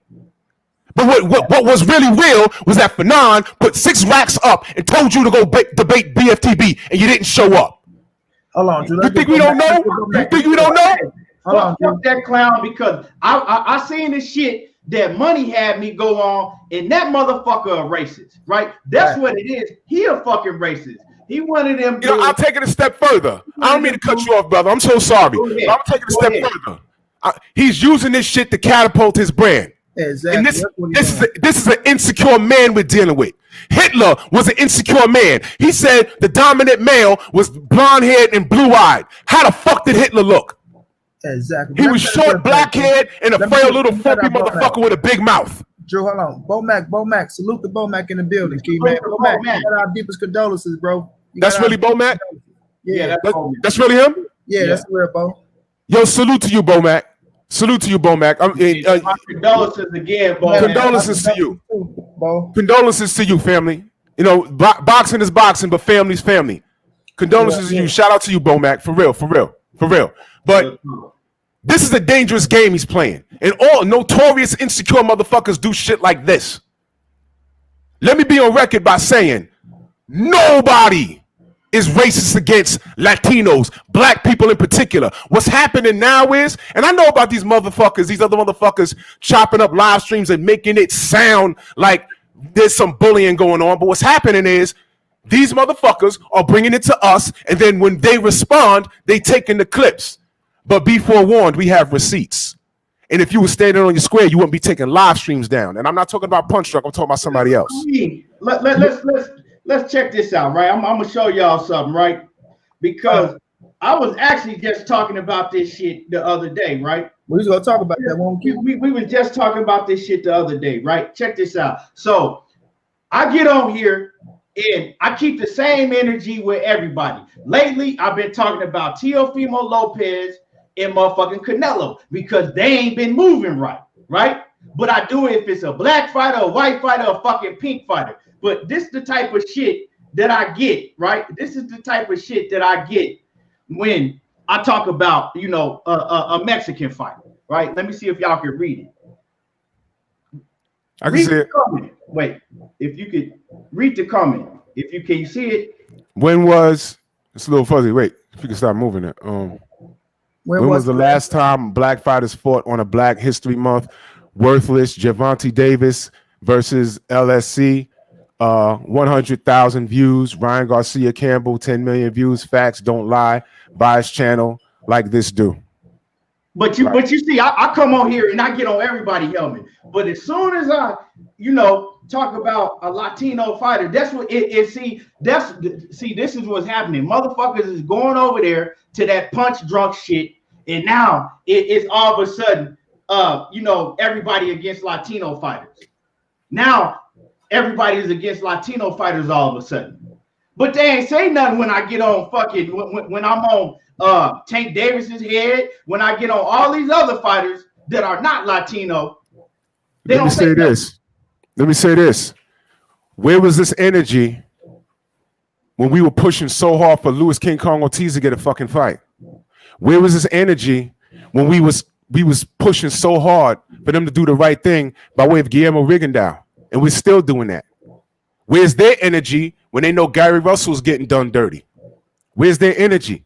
S3: But what was really real was that Fanon put 6 racks up and told you to go debate BFTB, and you didn't show up.
S2: Hold on, Drew.
S3: You think we don't know? You think we don't know?
S1: Fuck that clown, because I seen the shit that Money had me go on, and that motherfucker a racist, right? That's what it is. He a fucking racist. He one of them.
S3: You know, I'll take it a step further. I don't mean to cut you off, brother. I'm so sorry. But I'm taking a step further. He's using this shit to catapult his brand.
S2: Exactly.
S3: And this is an insecure man we're dealing with. Hitler was an insecure man. He said the dominant male was blonde-haired and blue-eyed. How the fuck did Hitler look?
S2: Exactly.
S3: He was short, black-haired, and a frail little funky motherfucker with a big mouth.
S2: Drew, hold on. Bo-Mac. Salute the Bo-Mac in the building, Key, man. Bo-Mac, you got our deepest condolences, bro.
S3: That's really Bo-Mac?
S2: Yeah.
S3: That's really him?
S2: Yeah, that's real, Bo.
S3: Yo, salute to you, Bo-Mac. Salute to you, Bo-Mac.
S1: Condolences again, Bo.
S3: Condolences to you.
S2: Bo.
S3: Condolences to you, family. You know, boxing is boxing, but family's family. Condolences to you. Shout out to you, Bo-Mac. For real. But this is a dangerous game he's playing. And all notorious insecure motherfuckers do shit like this. Let me be on record by saying nobody is racist against Latinos, black people in particular. What's happening now is, and I know about these motherfuckers, these other motherfuckers chopping up live streams and making it sound like there's some bullying going on. But what's happening is these motherfuckers are bringing it to us, and then when they respond, they taking the clips. But be forewarned, we have receipts. And if you were standing on your square, you wouldn't be taking live streams down. And I'm not talking about Punch Drunk. I'm talking about somebody else.
S1: Let's check this out, right? I'm gonna show y'all something, right? Because I was actually just talking about this shit the other day, right?
S2: We was gonna talk about that one.
S1: We was just talking about this shit the other day, right? Check this out. So I get on here and I keep the same energy with everybody. Lately, I've been talking about Teofimo Lopez and motherfucking Canelo because they ain't been moving right? But I do it if it's a black fighter, a white fighter, a fucking pink fighter. But this is the type of shit that I get, right? This is the type of shit that I get when I talk about, you know, a Mexican fighter, right? Let me see if y'all can read it.
S3: I can see it.
S1: Wait, if you could read the comment. If you can see it.
S3: When was, it's a little fuzzy. Wait, if you can stop moving it. When was the last time black fighters fought on a Black History Month? Worthless, Gervonta Davis versus LSC. 100,000 views. Ryan Garcia Campbell, 10 million views. Facts don't lie. Bias channel like this do.
S1: But you see, I come on here and I get on everybody helmet. But as soon as I, you know, talk about a Latino fighter, that's what see, this is what's happening. Motherfuckers is going over there to that Punch Drunk shit, and now it's all of a sudden, you know, everybody against Latino fighters. Now everybody is against Latino fighters all of a sudden. But they ain't say nothing when I get on fucking when I'm on Tank Davis's head, when I get on all these other fighters that are not Latino.
S3: Let me say this. Where was this energy when we were pushing so hard for Louis King Kong Ortiz to get a fucking fight? Where was this energy when we was pushing so hard for them to do the right thing by way of Guillermo Rigondeaux, and we're still doing that? Where's their energy when they know Gary Russell's getting done dirty? Where's their energy?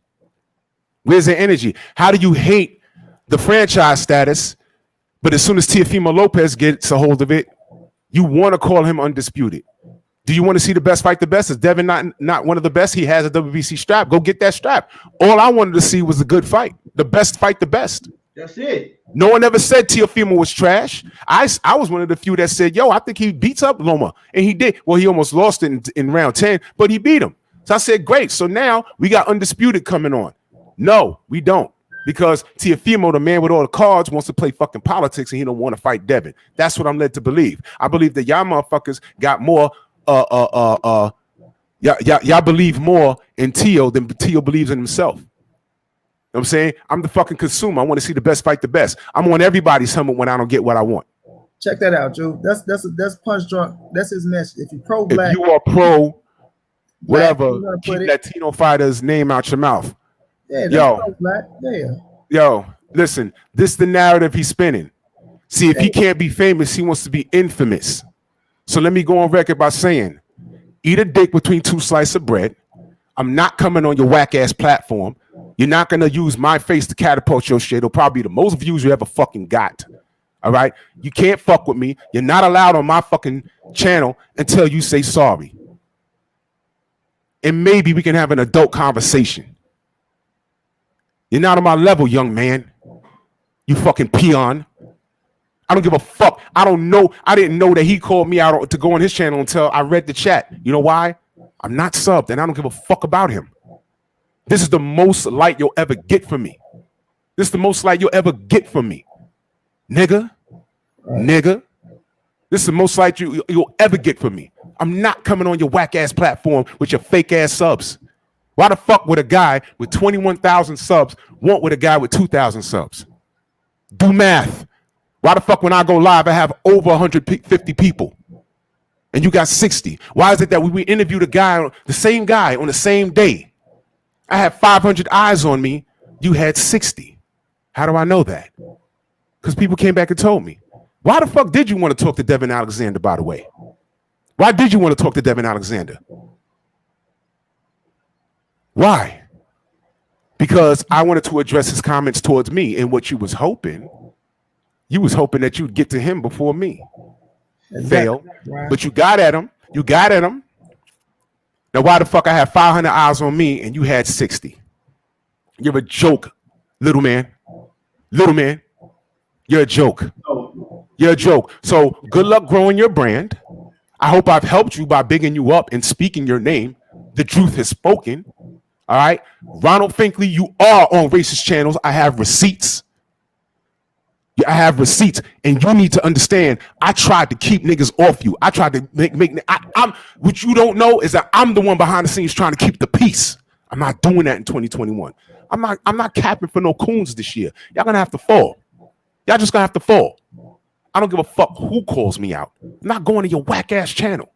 S3: Where's their energy? How do you hate the franchise status, but as soon as Teofimo Lopez gets a hold of it, you want to call him undisputed? Do you want to see the best fight the best? Is Devin not one of the best? He has a WBC strap. Go get that strap. All I wanted to see was a good fight. The best fight the best.
S1: That's it.
S3: No one ever said Teofimo was trash. I was one of the few that said, yo, I think he beats up Loma. And he did. Well, he almost lost it in round 10, but he beat him. So I said, great. So now we got undisputed coming on. No, we don't. Because Teofimo, the man with all the cards, wants to play fucking politics and he don't want to fight Devin. That's what I'm led to believe. I believe that y'all motherfuckers got more y'all believe more in Tio than Tio believes in himself. You know what I'm saying? I'm the fucking consumer. I want to see the best fight the best. I'm on everybody's helmet when I don't get what I want.
S2: Check that out, Drew. That's Punch Drunk. That's his message. If you pro black,
S3: if you are pro whatever, keep Latino fighters' name out your mouth.
S2: Yeah,
S3: yo,
S2: black. Yeah.
S3: Yo, listen, this is the narrative he's spinning. See, if he can't be famous, he wants to be infamous. So let me go on record by saying, eat a dick between two slices of bread. I'm not coming on your whack ass platform. You're not going to use my face to catapult your shit. It'll probably be the most views you ever fucking got. All right? You can't fuck with me. You're not allowed on my fucking channel until you say sorry. And maybe we can have an adult conversation. You're not on my level, young man. You fucking peon. I don't give a fuck. I don't know. I didn't know that he called me out to go on his channel until I read the chat. You know why? I'm not subbed and I don't give a fuck about him. This is the most light you'll ever get from me. This is the most light you'll ever get from me. Nigga. Nigga. This is the most light you'll ever get from me. I'm not coming on your whack ass platform with your fake ass subs. Why the fuck would a guy with 21,000 subs want with a guy with 2,000 subs? Do math. Why the fuck when I go live, I have over 150 people and you got 60? Why is it that we interviewed the same guy on the same day? I had 500 eyes on me. You had 60. How do I know that? Because people came back and told me. Why the fuck did you want to talk to Devin Alexander, by the way? Why did you want to talk to Devin Alexander? Why? Because I wanted to address his comments towards me, and what you was hoping that you'd get to him before me. Exactly. Fail. Right. But you got at him. You got at him. Now, why the fuck I have 500 eyes on me and you had 60? You're a joke, little man. Little man. You're a joke. You're a joke. So good luck growing your brand. I hope I've helped you by bigging you up and speaking your name. The truth has spoken. All right. Ronald Finkley, you are on racist channels. I have receipts. I have receipts, and you need to understand. I tried to keep niggas off you. I tried to make. I'm. What you don't know is that I'm the one behind the scenes trying to keep the peace. I'm not doing that in 2021. I'm not capping for no coons this year. Y'all gonna have to fall. Y'all just gonna have to fall. I don't give a fuck who calls me out. I'm not going to your whack ass channel.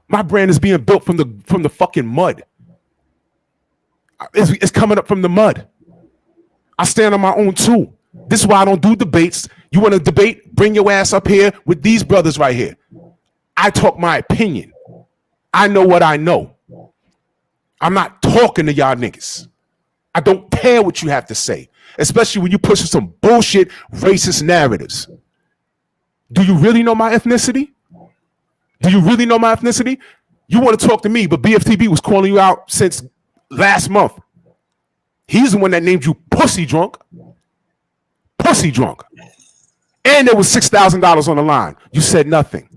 S3: My brand is being built from the fucking mud. It's coming up from the mud. I stand on my own too. This is why I don't do debates. You want to debate? Bring your ass up here with these brothers right here. I talk my opinion. I know what I know. I'm not talking to y'all niggas. I don't care what you have to say, especially when you pushing some bullshit racist narratives. Do you really know my ethnicity? Do you really know my ethnicity? You want to talk to me, but BFTB was calling you out since last month. He's the one that named you pussy drunk. Pussy drunk. And there was $6,000 on the line. You said nothing.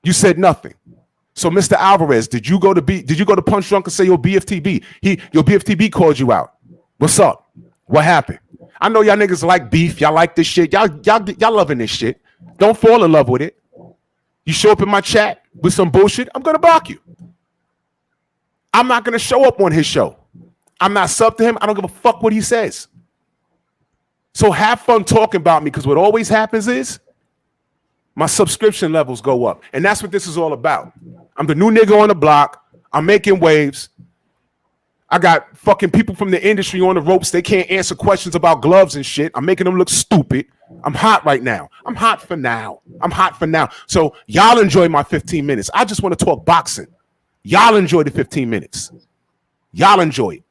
S3: You said nothing. So Mr. Alvarez, did you go to Punch Drunk and say your BFTB? Your BFTB called you out. What's up? What happened? I know y'all niggas like beef. Y'all like this shit. Y'all loving this shit. Don't fall in love with it. You show up in my chat with some bullshit, I'm gonna block you. I'm not gonna show up on his show. I'm not sub to him. I don't give a fuck what he says. So have fun talking about me, because what always happens is my subscription levels go up. And that's what this is all about. I'm the new nigga on the block. I'm making waves. I got fucking people from the industry on the ropes. They can't answer questions about gloves and shit. I'm making them look stupid. I'm hot right now. I'm hot for now. So y'all enjoy my 15 minutes. I just want to talk boxing. Y'all enjoy the 15 minutes. Y'all enjoy it.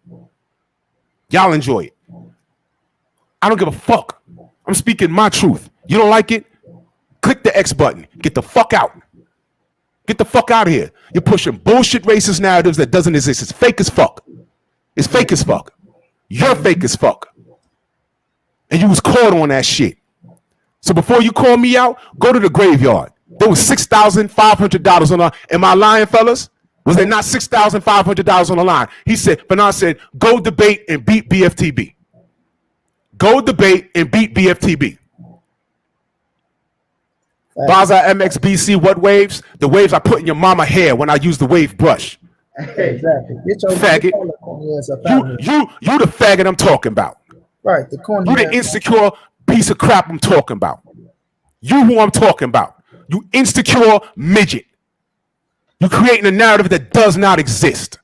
S3: I don't give a fuck. I'm speaking my truth. You don't like it? Click the X button. Get the fuck out. Get the fuck out of here. You're pushing bullshit racist narratives that doesn't exist. It's fake as fuck. It's fake as fuck. You're fake as fuck. And you was caught on that shit. So before you call me out, go to the graveyard. There was $6,500 on the. Am I lying, fellas? Was there not $6,500 on the line? He said, Bernard said, go debate and beat BFTB. Go debate and beat BFTB. Baza MXBC, what waves? The waves I put in your mama hair when I use the wave brush.
S2: Exactly.
S3: Faggot. You the faggot I'm talking about.
S2: Right. The corny.
S3: You the insecure piece of crap I'm talking about. You who I'm talking about. You insecure midget. You're creating a narrative that does not exist.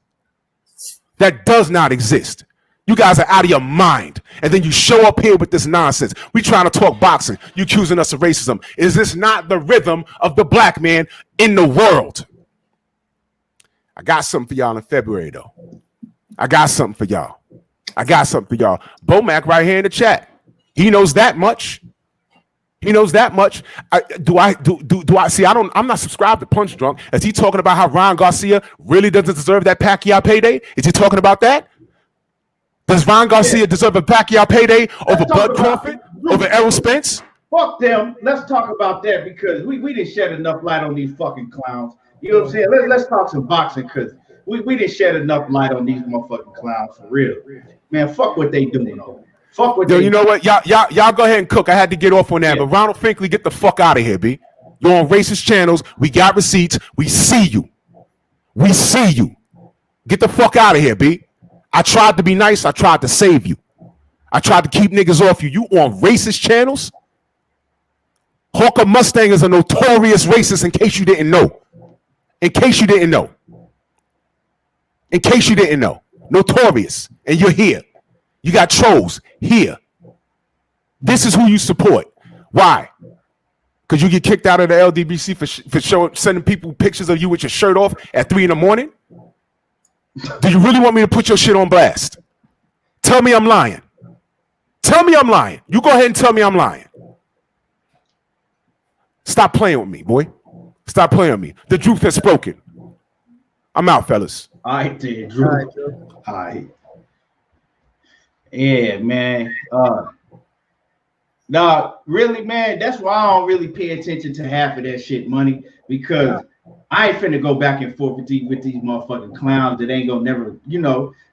S3: You guys are out of your mind. And then you show up here with this nonsense. We trying to talk boxing. You accusing us of racism. Is this not the rhythm of the black man in the world? I got something for y'all in February, though. I got something for y'all. Bomac right here in the chat. He knows that much. I'm not subscribed to Punch Drunk. Is he talking about how Ryan Garcia really doesn't deserve that Pacquiao payday? Is he talking about that? Does Ryan Garcia deserve a Pacquiao payday over Bud Crawford, over Errol Spence?
S1: Fuck them. Let's talk about that because we didn't shed enough light on these fucking clowns. You know what I'm saying? Let's talk some boxing because we didn't shed enough light on these motherfucking clowns for real. Man, fuck what they doing over. Fuck what
S3: you know what? Y'all go ahead and cook. I had to get off on that. But Ronald Finkley, get the fuck out of here, B. You're on racist channels. We got receipts. We see you. Get the fuck out of here, B. I tried to be nice. I tried to save you. I tried to keep niggas off you. You on racist channels? Hawker Mustang is a notorious racist in case you didn't know. Notorious. And you're here. You got trolls here. This is who you support. Why? Because you get kicked out of the LDBC for sending people pictures of you with your shirt off at 3 a.m? Do you really want me to put your shit on blast? Tell me I'm lying. You go ahead and tell me I'm lying. Stop playing with me, boy. The truth has spoken. I'm out, fellas.
S1: All right, then, Drew. All right. Yeah, man. No, really, man. That's why I don't really pay attention to half of that shit, money, because I ain't finna go back and forth with these motherfucking clowns that ain't gonna never,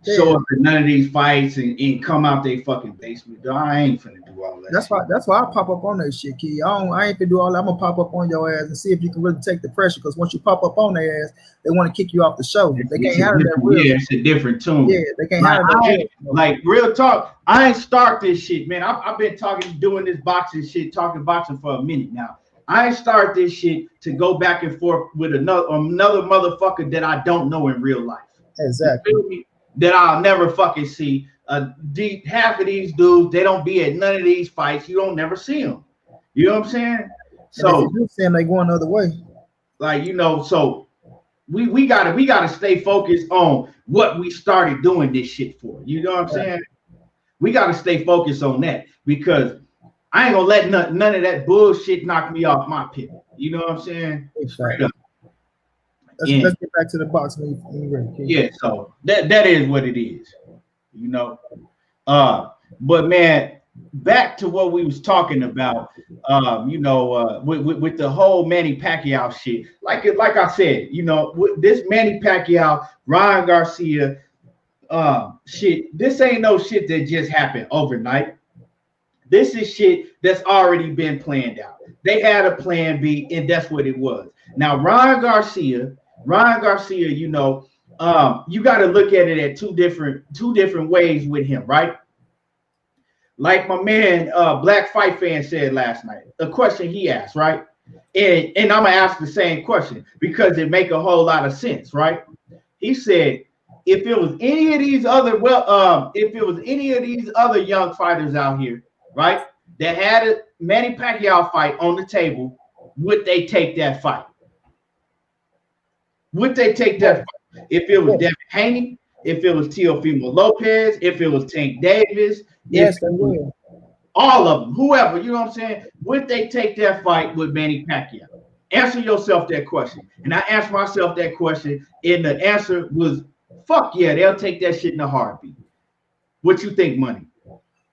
S1: show up at none of these fights and come out they fucking basement. I ain't finna do all that.
S2: That's why I pop up on that shit, kid. I ain't finna do all that. I'm gonna pop up on your ass and see if you can really take the pressure. Because once you pop up on their ass, they want to kick you off the show. They can't handle that real.
S1: Yeah, it's a different tune.
S2: Yeah, they can't handle that.
S1: Like real talk, I ain't start this shit, man. I've been doing this boxing shit, talking boxing for a minute now. I ain't start this shit to go back and forth with another motherfucker that I don't know in real life.
S2: Exactly.
S1: You feel me? That I'll never fucking see. Half of these dudes, they don't be at none of these fights. You don't never see them. You know what I'm saying? So
S2: you saying they going the other way.
S1: Like, so we gotta stay focused on what we started doing this shit for. You know what I'm saying? We gotta stay focused on that because I ain't gonna let none of that bullshit knock me off my pick. You know what I'm saying?
S2: Exactly. Let's get back to the box when you're ready.
S1: Yeah, so that is what it is. But man, back to what we was talking about. With the whole Manny Pacquiao shit. Like I said, with this Manny Pacquiao, Ryan Garcia, shit. This ain't no shit that just happened overnight. This is shit that's already been planned out. They had a plan B, and that's what it was. Now, Ryan Garcia, you got to look at it at two different ways with him, right? Like my man, Black Fight Fan said last night, a question he asked, right? And I'm gonna ask the same question because it make a whole lot of sense, right? He said, if it was any of these other if it was any of these other young fighters out here, right, that had a Manny Pacquiao fight on the table, would they take that fight? Would they take that fight? If it was Devin Haney, if it was Teofimo Lopez, if it was Tank Davis,
S2: yes, they will.
S1: All of them, whoever, you know what I'm saying? Would they take that fight with Manny Pacquiao? Answer yourself that question. And I asked myself that question, and the answer was, fuck yeah, they'll take that shit in a heartbeat. What you think, Money?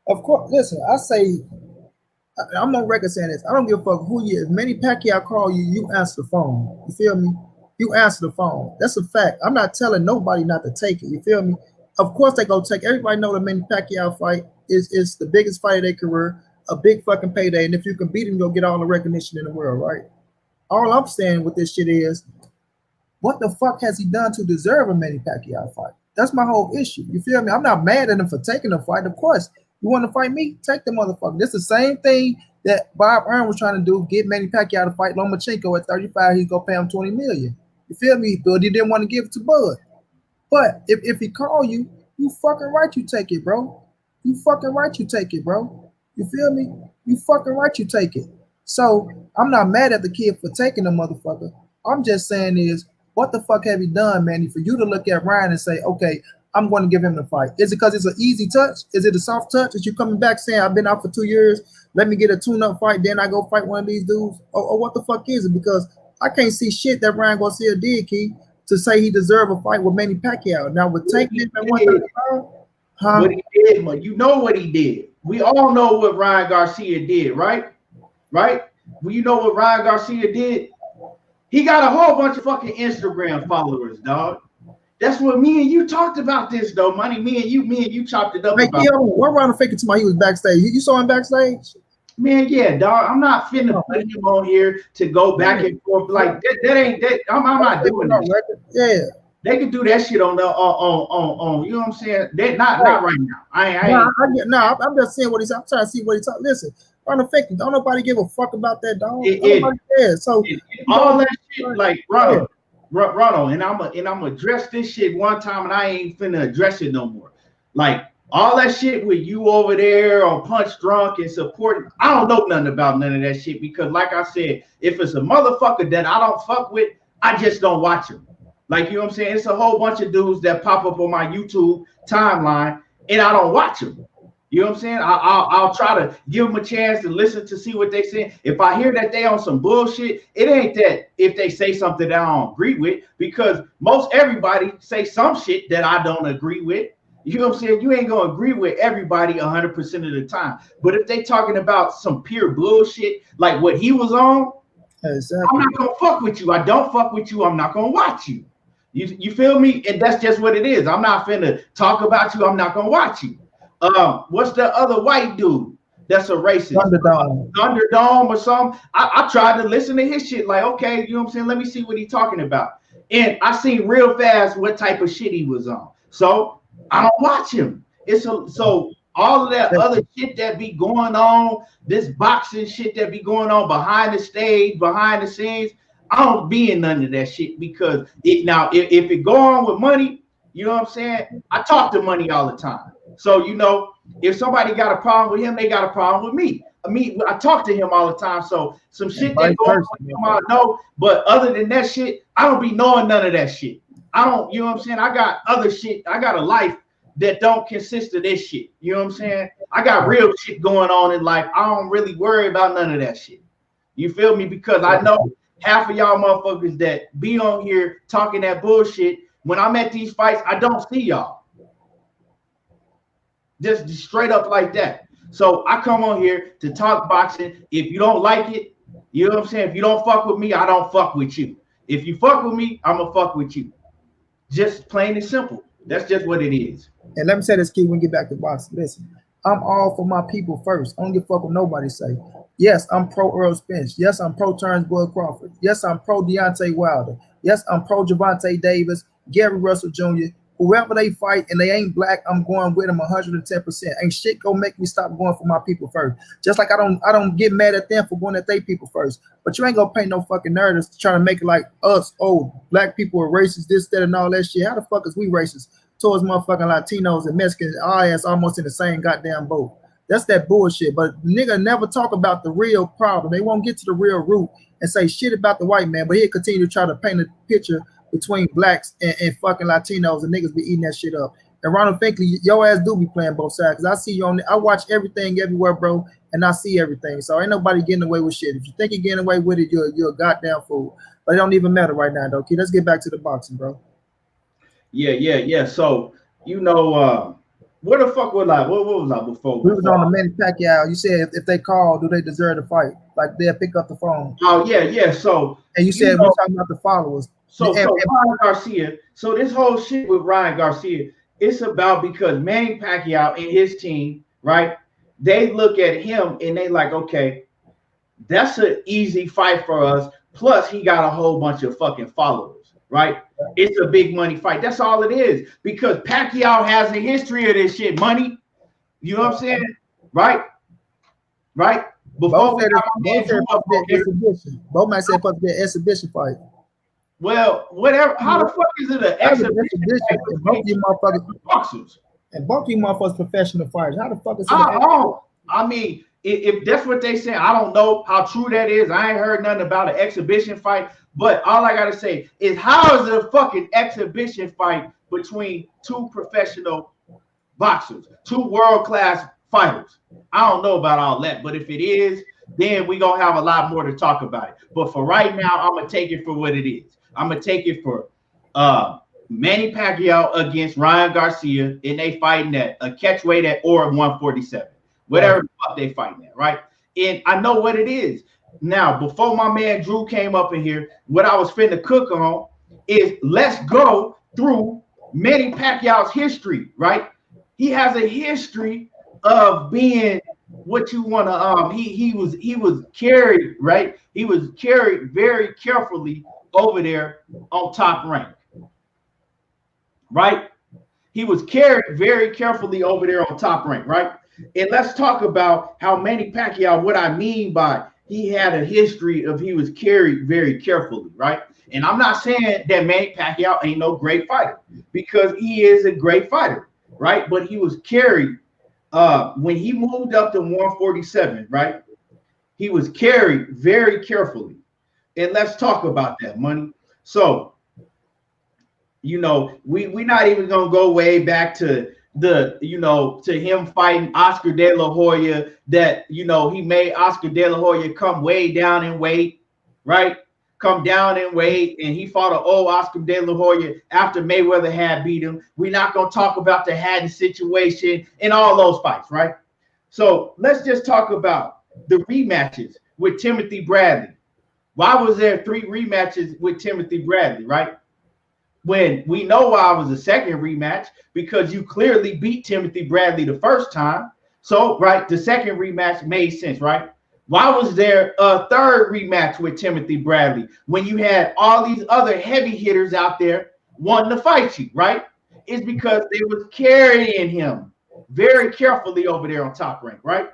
S2: Of course, listen, I say, I'm on record saying this. I don't give a fuck who you is. Manny Pacquiao call you, you answer the phone. You feel me? You answer the phone. That's a fact. I'm not telling nobody not to take it. You feel me? Of course they go take. Everybody know the Manny Pacquiao fight is the biggest fight of their career, a big fucking payday. And if you can beat him, you'll get all the recognition in the world, right? All I'm saying with this shit is, what the fuck has he done to deserve a Manny Pacquiao fight? That's my whole issue. You feel me? I'm not mad at him for taking the fight. Of course, you want to fight me? Take the motherfucker. This is the same thing that Bob Arum was trying to do, get Manny Pacquiao to fight Lomachenko at 35. He's gonna pay him $20 million. You feel me? But he didn't want to give it to Bud. But if he call you, you fucking right you take it, bro. You fucking right you take it, bro. You feel me? You fucking right you take it. So I'm not mad at the kid for taking the motherfucker. I'm just saying is, what the fuck have you done, Manny, for you to look at Ryan and say, okay, I'm going to give him the fight? Is it because it's an easy touch? Is it a soft touch? Is you coming back saying, I've been out for 2 years, let me get a tune-up fight, then I go fight one of these dudes? Or what the fuck is it? Because I can't see shit that Ryan Garcia did, Key, to say he deserved a fight with Manny Pacquiao. Now, with taking him at 135,
S1: what he did, man, you know what he did. We all know what Ryan Garcia did, right? Right? Well, you know what Ryan Garcia did? He got a whole bunch of fucking Instagram followers, dog. That's what me and you talked about this, though, Money. Me and you chopped it up.
S2: Hey, about what Ryan faking to my he was backstage? You saw him backstage?
S1: Man, yeah, dog. I'm not finna put him on here to go back and forth like that. Ain't that. I'm not doing that.
S2: Yeah, they
S1: can do that shit on the on. You know what I'm saying? They're not right now.
S2: I'm just saying what he's. I'm trying to see what he's talking. Listen, Ryan faking. Don't nobody give a fuck about that, dog. Nobody cares. So
S1: all that shit, like Ronald, and I'm address this shit one time, and I ain't finna address it no more. Like. All that shit with you over there on Punch Drunk and supporting, I don't know nothing about none of that shit because, like I said, if it's a motherfucker that I don't fuck with, I just don't watch him. Like, you know what I'm saying? It's a whole bunch of dudes that pop up on my YouTube timeline and I don't watch them. You know what I'm saying? I'll try to give them a chance to listen to see what they say. If I hear that they on some bullshit, it ain't that if they say something that I don't agree with, because most everybody say some shit that I don't agree with. You know what I'm saying? You ain't gonna agree with everybody 100% of the time. But if they talking about some pure bullshit like what he was on, exactly. I'm not gonna fuck with you. I don't fuck with you. I'm not gonna watch you. You feel me? And that's just what it is. I'm not finna talk about you. I'm not gonna watch you. What's the other white dude that's a racist? Thunderdome or something. I tried to listen to his shit. Like, okay, you know what I'm saying? Let me see what he's talking about. And I seen real fast what type of shit he was on. So I don't watch him. So all of that other shit that be going on, this boxing shit that be going on behind the stage, behind the scenes, I don't be in none of that shit because if it go on with Money, you know what I'm saying? I talk to Money all the time. So, you know, if somebody got a problem with him, they got a problem with me. I talk to him all the time. So some shit that go on with him, I know. But other than that shit, I don't be knowing none of that shit. I don't, you know what I'm saying? I got other shit. I got a life that don't consist of this shit. You know what I'm saying? I got real shit going on in life. I don't really worry about none of that shit. You feel me? Because I know half of y'all motherfuckers that be on here talking that bullshit. When I'm at these fights, I don't see y'all. Just straight up like that. So I come on here to talk boxing. If you don't like it, you know what I'm saying? If you don't fuck with me, I don't fuck with you. If you fuck with me, I'm gonna fuck with you. Just plain and simple. That's just what it is.
S2: And let me say this, kid, when we get back to boxing. Listen, I'm all for my people first. I don't give a fuck what nobody say. Yes, I'm pro Earl Spence. Yes, I'm pro Terrence Bud Crawford. Yes, I'm pro Deontay Wilder. Yes, I'm pro Gervonta Davis, Gary Russell Jr. Whoever they fight and they ain't black, I'm going with them 110%. Ain't shit gonna make me stop going for my people first. Just like I don't get mad at them for going at their people first. But you ain't gonna paint no fucking narratives trying to make it like us, black people are racist, this, that, and all that shit. How the fuck is we racist? towards motherfucking Latinos and Mexicans, our ass almost in the same goddamn boat. That's that bullshit. But nigga never talk about the real problem. They won't get to the real root and say shit about the white man, but he'll continue to try to paint a picture between blacks and fucking Latinos, and niggas be eating that shit up. And Ronald Finkley, your ass do be playing both sides, because I see you on, I watch everything everywhere, bro, and I see everything. So ain't nobody getting away with shit. If you think you're getting away with it, you're a goddamn fool. But it don't even matter right now, though. Okay, let's get back to the boxing, bro.
S1: Yeah. So, you know, what the fuck was I? What was I before?
S2: We was on the Manny Pacquiao. You said if they call, do they deserve to fight? Like they'll pick up the phone.
S1: Oh yeah. So
S2: and you said we're talking about the followers.
S1: So Ryan Garcia. So this whole shit with Ryan Garcia, it's about because Manny Pacquiao and his team, right? They look at him and they like, okay, that's an easy fight for us. Plus, he got a whole bunch of fucking followers, right? It's a big money fight. That's all it is. Because Pacquiao has a history of this shit, money. You know what I'm saying? Right? Before we got my man Drew up on here.
S2: Both might say supposed to be an exhibition fight.
S1: Well, whatever. How the fuck is it an exhibition fight?
S2: And both you motherfuckers
S1: boxers.
S2: And both you motherfuckers professional fighters. How the fuck is it?
S1: I mean, if that's what they say, I don't know how true that is. I ain't heard nothing about an exhibition fight. But all I gotta say is, how is it a fucking exhibition fight between two professional boxers, two world-class fighters? I don't know about all that, but if it is, then we're gonna have a lot more to talk about it. But for right now, I'm gonna take it for what it is. I'm gonna take it for Manny Pacquiao against Ryan Garcia, and they fighting at a catchweight at or 147, whatever the fuck they fighting at, right? And I know what it is. Now, before my man Drew came up in here, what I was finna cook on is let's go through Manny Pacquiao's history, right? He has a history of being what you want to he was carried, right? He was carried very carefully over there on Top Rank. Right? He was carried very carefully over there on Top Rank, right? And let's talk about how Manny Pacquiao, what I mean by he had a history of he was carried very carefully, right? And I'm not saying that Manny Pacquiao ain't no great fighter, because he is a great fighter, right? But he was carried when he moved up to 147, right? He was carried very carefully. And let's talk about that, money. So, you know, we're not even gonna go way back to to him fighting Oscar De La Hoya, that, you know, he made Oscar De La Hoya come way down in weight, right? Come down in weight, and he fought an old Oscar De La Hoya after Mayweather had beat him. We're not gonna talk about the Hatton situation and all those fights, right? So let's just talk about the rematches with Timothy Bradley. Why was there 3 rematches with Timothy Bradley, right? When we know why it was a second rematch, because you clearly beat Timothy Bradley the first time. So, right, the second rematch made sense, right? Why was there a third rematch with Timothy Bradley when you had all these other heavy hitters out there wanting to fight you, right? It's because they was carrying him very carefully over there on Top Rank, right?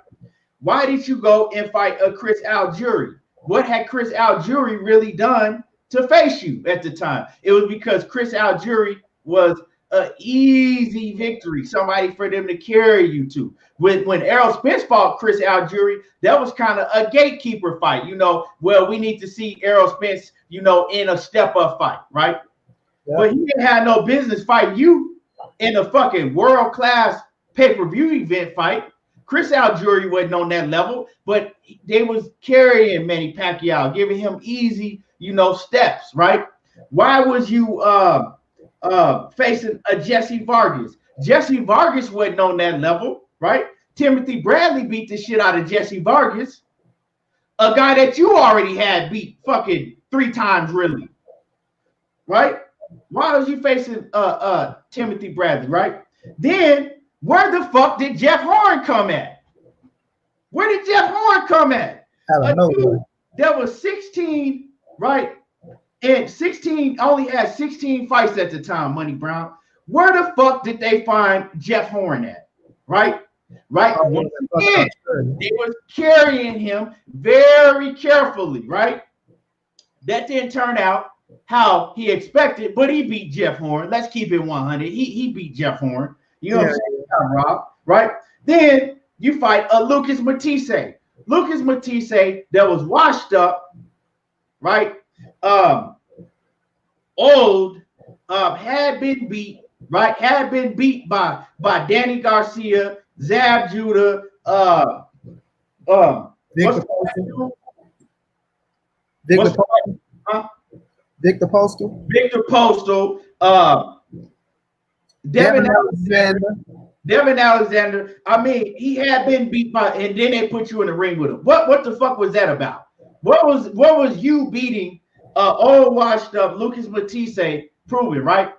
S1: Why did you go and fight a Chris Algieri? What had Chris Algieri really done to face you at the time? It was because Chris Algieri was an easy victory, somebody for them to carry you to. When Errol Spence fought Chris Algieri, that was kind of a gatekeeper fight. You know, well, we need to see Errol Spence, you know, in a step-up fight, right? Yeah. But he didn't have no business fighting you in a fucking world-class pay-per-view event fight. Chris Algieri wasn't on that level, but they was carrying Manny Pacquiao, giving him easy, you know, steps, right? Why was you facing a Jesse Vargas? Jesse Vargas wasn't on that level, right? Timothy Bradley beat the shit out of Jesse Vargas, a guy that you already had beat fucking 3 times, really, right? Why was you facing Timothy Bradley, right? Then where the fuck did Jeff Horn come at? Where did Jeff Horn come at?
S2: I don't know.
S1: There was 16, right? And 16 only had 16 fights at the time, Money Brown. Where the fuck did they find Jeff Horn at? Right? Right? Once again, they was carrying him very carefully, right? That didn't turn out how he expected, but he beat Jeff Horn. Let's keep it 100. He beat Jeff Horn. You know what I'm saying, Rob? Right? Then you fight a Lucas Matisse. Lucas Matisse that was washed up, right? Old, had been beat, right? Had been beat by Danny Garcia, Zab Judah,
S2: Victor Postal.
S1: Victor Postal, Devin Alexander. I mean, he had been beat by, and then they put you in the ring with him. What the fuck was that about? What was you beating old washed up Lucas Matisse proving, right?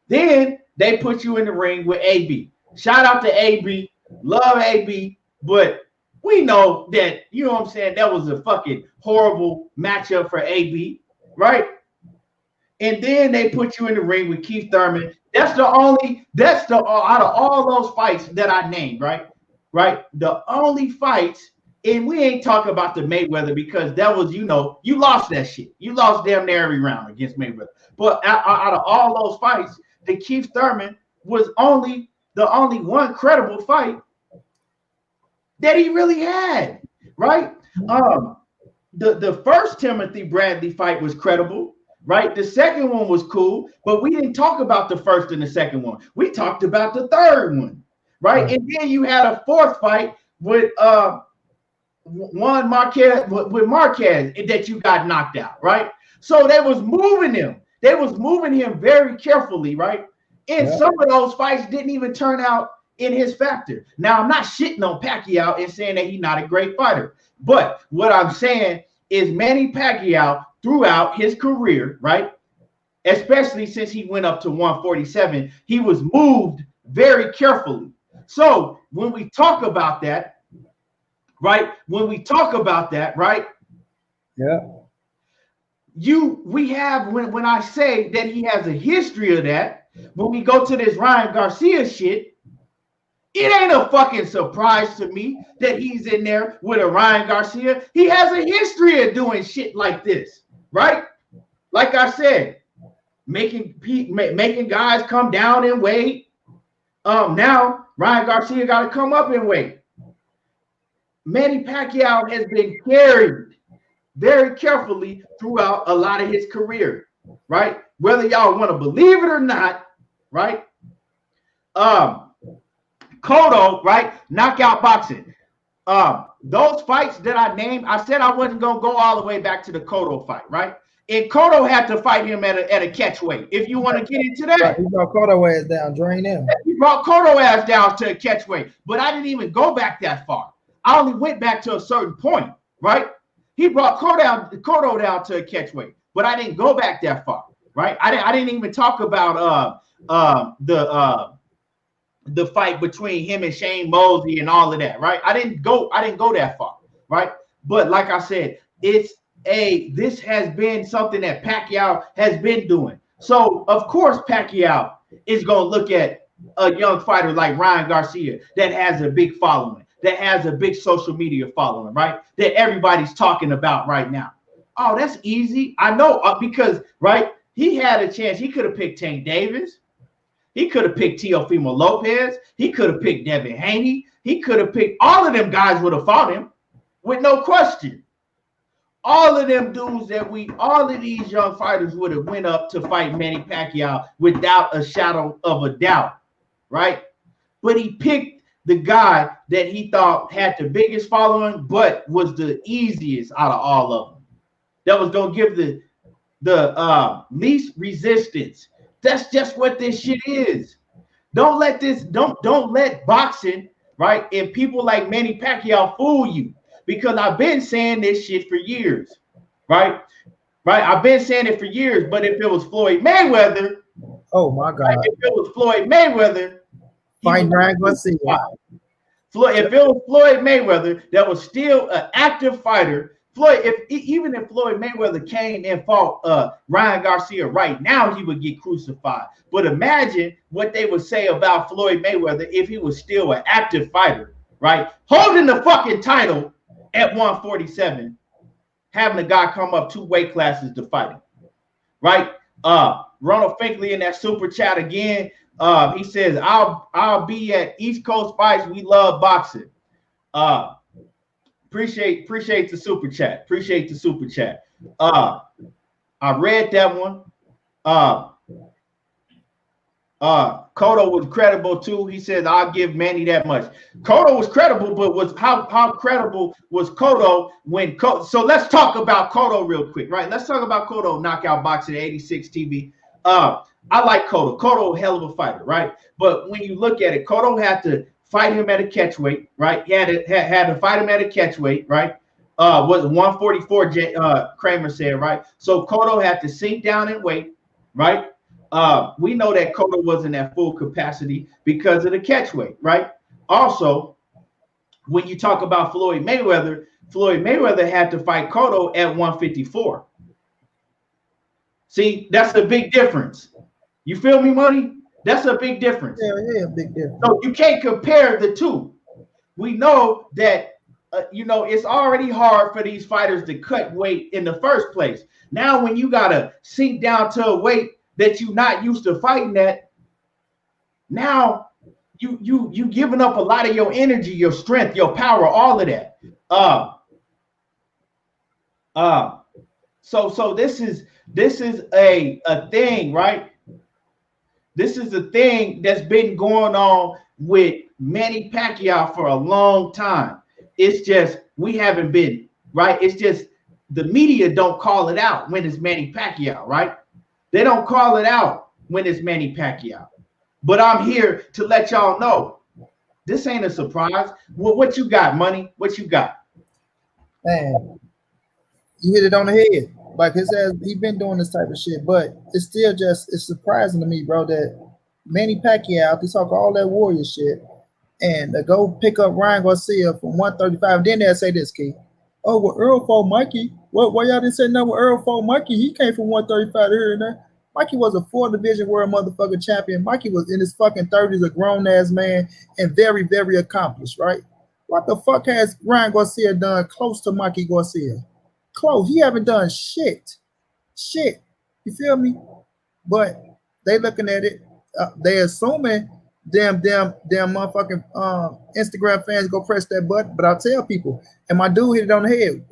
S1: Then they put you in the ring with AB. Shout out to AB, love AB, but we know that, you know what I'm saying, that was a fucking horrible matchup for AB, right? And then they put you in the ring with Keith Thurman. That's the out of all those fights that I named, right? The only fights, and we ain't talking about the Mayweather because that was, you know, you lost that shit. You lost damn near every round against Mayweather. But out of all those fights, the Keith Thurman was the only one credible fight that he really had, right? The first Timothy Bradley fight was credible, right? The second one was cool, but we didn't talk about the first and the second one. We talked about the third one, right? And then you had a fourth fight with Marquez that you got knocked out, right? So they was moving him. They was moving him very carefully, right? And some of those fights didn't even turn out in his factor. Now, I'm not shitting on Pacquiao and saying that he's not a great fighter. But what I'm saying is Manny Pacquiao throughout his career, right? Especially since he went up to 147, he was moved very carefully. So when we talk about that, right? When I say that he has a history of that, when we go to this Ryan Garcia shit, it ain't a fucking surprise to me that he's in there with a Ryan Garcia. He has a history of doing shit like this, right? Like I said, making guys come down in weight. Now Ryan Garcia got to come up in weight. Manny Pacquiao has been carried very carefully throughout a lot of his career, right? Whether y'all want to believe it or not, right? Cotto, right? Knockout boxing. Those fights that I named, I said I wasn't gonna go all the way back to the Cotto fight, right? And Cotto had to fight him at a catch weight. If you want to get into that,
S2: he brought Cotto ass down, drain him.
S1: He brought Cotto ass down to a catch weight, but I didn't even go back that far. I only went back to a certain point, right? He brought Cotto down to a catch weight, but I didn't go back that far, right? I didn't even talk about the fight between him and Shane Mosley and all of that, right? I didn't go that far, right? But like I said, this has been something that Pacquiao has been doing. So of course Pacquiao is gonna look at a young fighter like Ryan Garcia that has a big following, that has a big social media following, right? That everybody's talking about right now. Oh, that's easy. I know because, right, he had a chance. He could have picked Tank Davis. He could have picked Teofimo Lopez. He could have picked Devin Haney. He could have picked all of them guys would have fought him with no question. All of them dudes all of these young fighters would have went up to fight Manny Pacquiao without a shadow of a doubt, right? But he picked the guy that he thought had the biggest following, but was the easiest out of all of them. That was gonna give the least resistance. That's just what this shit is. Don't let boxing, right, and people like Manny Pacquiao fool you, because I've been saying this shit for years, right? I've been saying it for years, but if it was Floyd Mayweather,
S2: oh my God,
S1: right, if it was Floyd Mayweather,
S2: fight Ryan Garcia.
S1: If it was Floyd Mayweather that was still an active fighter, even if Floyd Mayweather came and fought Ryan Garcia right now, he would get crucified. But imagine what they would say about Floyd Mayweather if he was still an active fighter, right? Holding the fucking title at 147, having a guy come up 2 weight classes to fight him, right? Ronald Finkley in that super chat again. He says, I'll be at East Coast Fights. We love boxing. Appreciate the super chat. Appreciate the super chat. I read that one. Cotto was credible too. He said, I'll give Manny that much. Cotto was credible, but was how credible was Cotto when so let's talk about Cotto real quick, right? Let's talk about Cotto knockout boxing 86 TV. I like Cotto. Cotto, hell of a fighter, right? But when you look at it, Cotto had to fight him at a catch weight, right? He had to fight him at a catch weight, right? Was 144, Kramer said, right? So Cotto had to sink down in weight, right? We know that Cotto wasn't at full capacity because of the catch weight, right? Also, when you talk about Floyd Mayweather had to fight Cotto at 154. See, that's a big difference. You feel me, Money? That's a big difference.
S2: Yeah, big difference.
S1: So you can't compare the two. We know that, it's already hard for these fighters to cut weight in the first place. Now, when you got to sink down to a weight that you're not used to fighting at, now you giving up a lot of your energy, your strength, your power, all of that. So this is a thing, right? This is a thing that's been going on with Manny Pacquiao for a long time. It's just we haven't been, right? It's just the media don't call it out when it's Manny Pacquiao, right? They don't call it out when it's Manny Pacquiao. But I'm here to let y'all know this ain't a surprise. What you got, Money? What you got?
S2: Man, you hit it on the head. Like his ass, he been doing this type of shit, but it's still it's surprising to me, bro, that Manny Pacquiao, they talk all that warrior shit, and they go pick up Ryan Garcia from 135. And then they'll say this, Key. Oh, well, Earl fought Mikey. Why y'all didn't say no? Earl fought Mikey. He came from 135 here and there. Mikey was a 4-division world motherfucking champion. Mikey was in his fucking 30s, a grown-ass man, and very, very accomplished, right? What the fuck has Ryan Garcia done close to Mikey Garcia? Close. He haven't done shit. Shit. You feel me? But they looking at it. They assuming damn motherfucking Instagram fans go press that button. But I'll tell people, and my dude hit it on the head.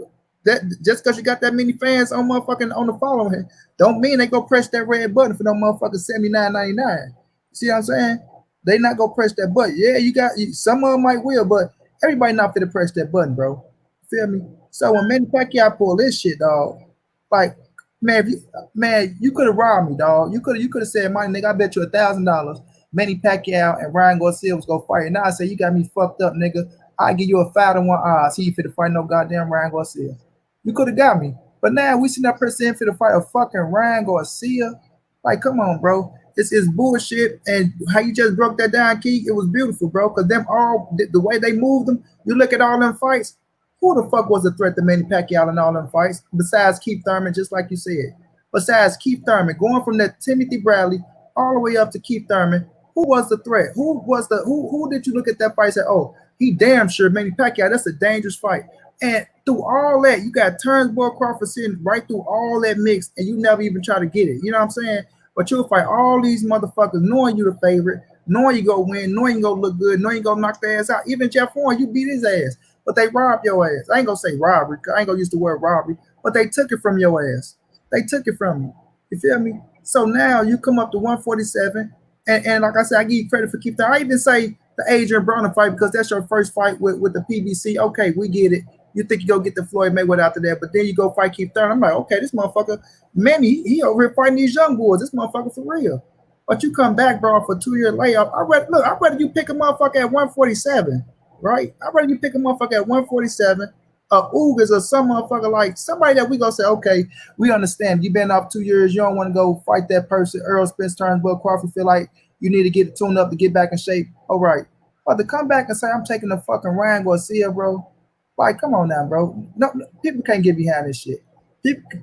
S2: That just because you got that many fans on motherfucking on the following, don't mean they go press that red button for no motherfucking $79.99. See what I'm saying? They not go press that button. Yeah, you got some of them might will, but everybody not fit to press that button, bro. Feel me? So when Manny Pacquiao pull this shit, dog, like, man, you could have robbed me, dog. You could have said, my nigga, I bet you $1,000 Manny Pacquiao and Ryan Garcia was gonna fight. And now I say, you got me fucked up, nigga. I give you a 5-1 odds. He fit to fight no goddamn Ryan Garcia. You could have got me. But now we see that person fit to fight a fucking Ryan Garcia. Like, come on, bro. It's bullshit. And how you just broke that down, Key, it was beautiful, bro. Because them all, the way they moved them, you look at all them fights, who the fuck was a threat to Manny Pacquiao in all them fights besides Keith Thurman, just like you said? Besides Keith Thurman, going from that Timothy Bradley all the way up to Keith Thurman, who was the threat? Who did you look at that fight and say, oh, he damn sure Manny Pacquiao, that's a dangerous fight. And through all that, you got Turnbull Crawford sitting right through all that mix, and you never even try to get it. You know what I'm saying? But you'll fight all these motherfuckers knowing you the favorite, knowing you go win, knowing you go look good, knowing you go knock their ass out. Even Jeff Horn, you beat his ass. But they robbed your ass. I ain't gonna say robbery, I ain't gonna use the word robbery, but they took it from your ass. They took it from you. You feel me? So now you come up to 147, and like I said, I give you credit for keep that. I even say the Adrian Broner fight because that's your first fight with the PBC. Okay, we get it. You think you go get the Floyd Mayweather after that, but then you go fight Keith Thurman. I'm like, okay, this motherfucker, Manny, he over here fighting these young boys. This motherfucker for real. But you come back, bro, for 2-year layoff. I'd rather you pick a motherfucker at 147, right? I'd rather you pick a motherfucker at 147, Ugas or some motherfucker like somebody that we gonna say, okay, we understand. You've been off 2 years. You don't want to go fight that person. Earl Spence, Turnbull Crawford feel like you need to get tuned up to get back in shape. All right. But to come back and say, I'm taking the fucking Ryan Garcia, bro. Like, come on now, bro. No, people can't get behind this shit.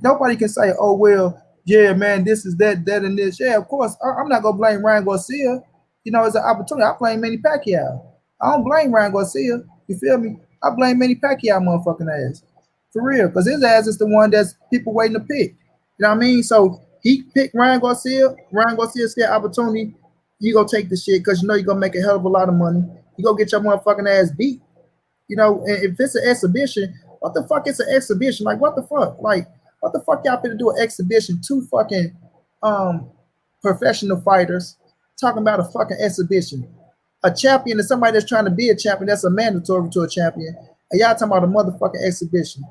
S2: Nobody can say, oh, well, yeah, man, this is that, and this. Yeah, of course. I'm not going to blame Ryan Garcia. You know, it's an opportunity. I blame Manny Pacquiao. I don't blame Ryan Garcia. You feel me? I blame Manny Pacquiao motherfucking ass. For real. Because his ass is the one that's people waiting to pick. You know what I mean? So He picked Ryan Garcia. Ryan Garcia said, opportunity, you go take the shit because you know you're gonna make a hell of a lot of money. You go get your motherfucking ass beat. You know, and if it's an exhibition, what the fuck is an exhibition? Like, what the fuck? Like, what the fuck y'all finna do an exhibition? Two fucking professional fighters talking about a fucking exhibition. A champion is somebody that's trying to be a champion. That's a mandatory to a champion. And y'all talking about a motherfucking exhibition.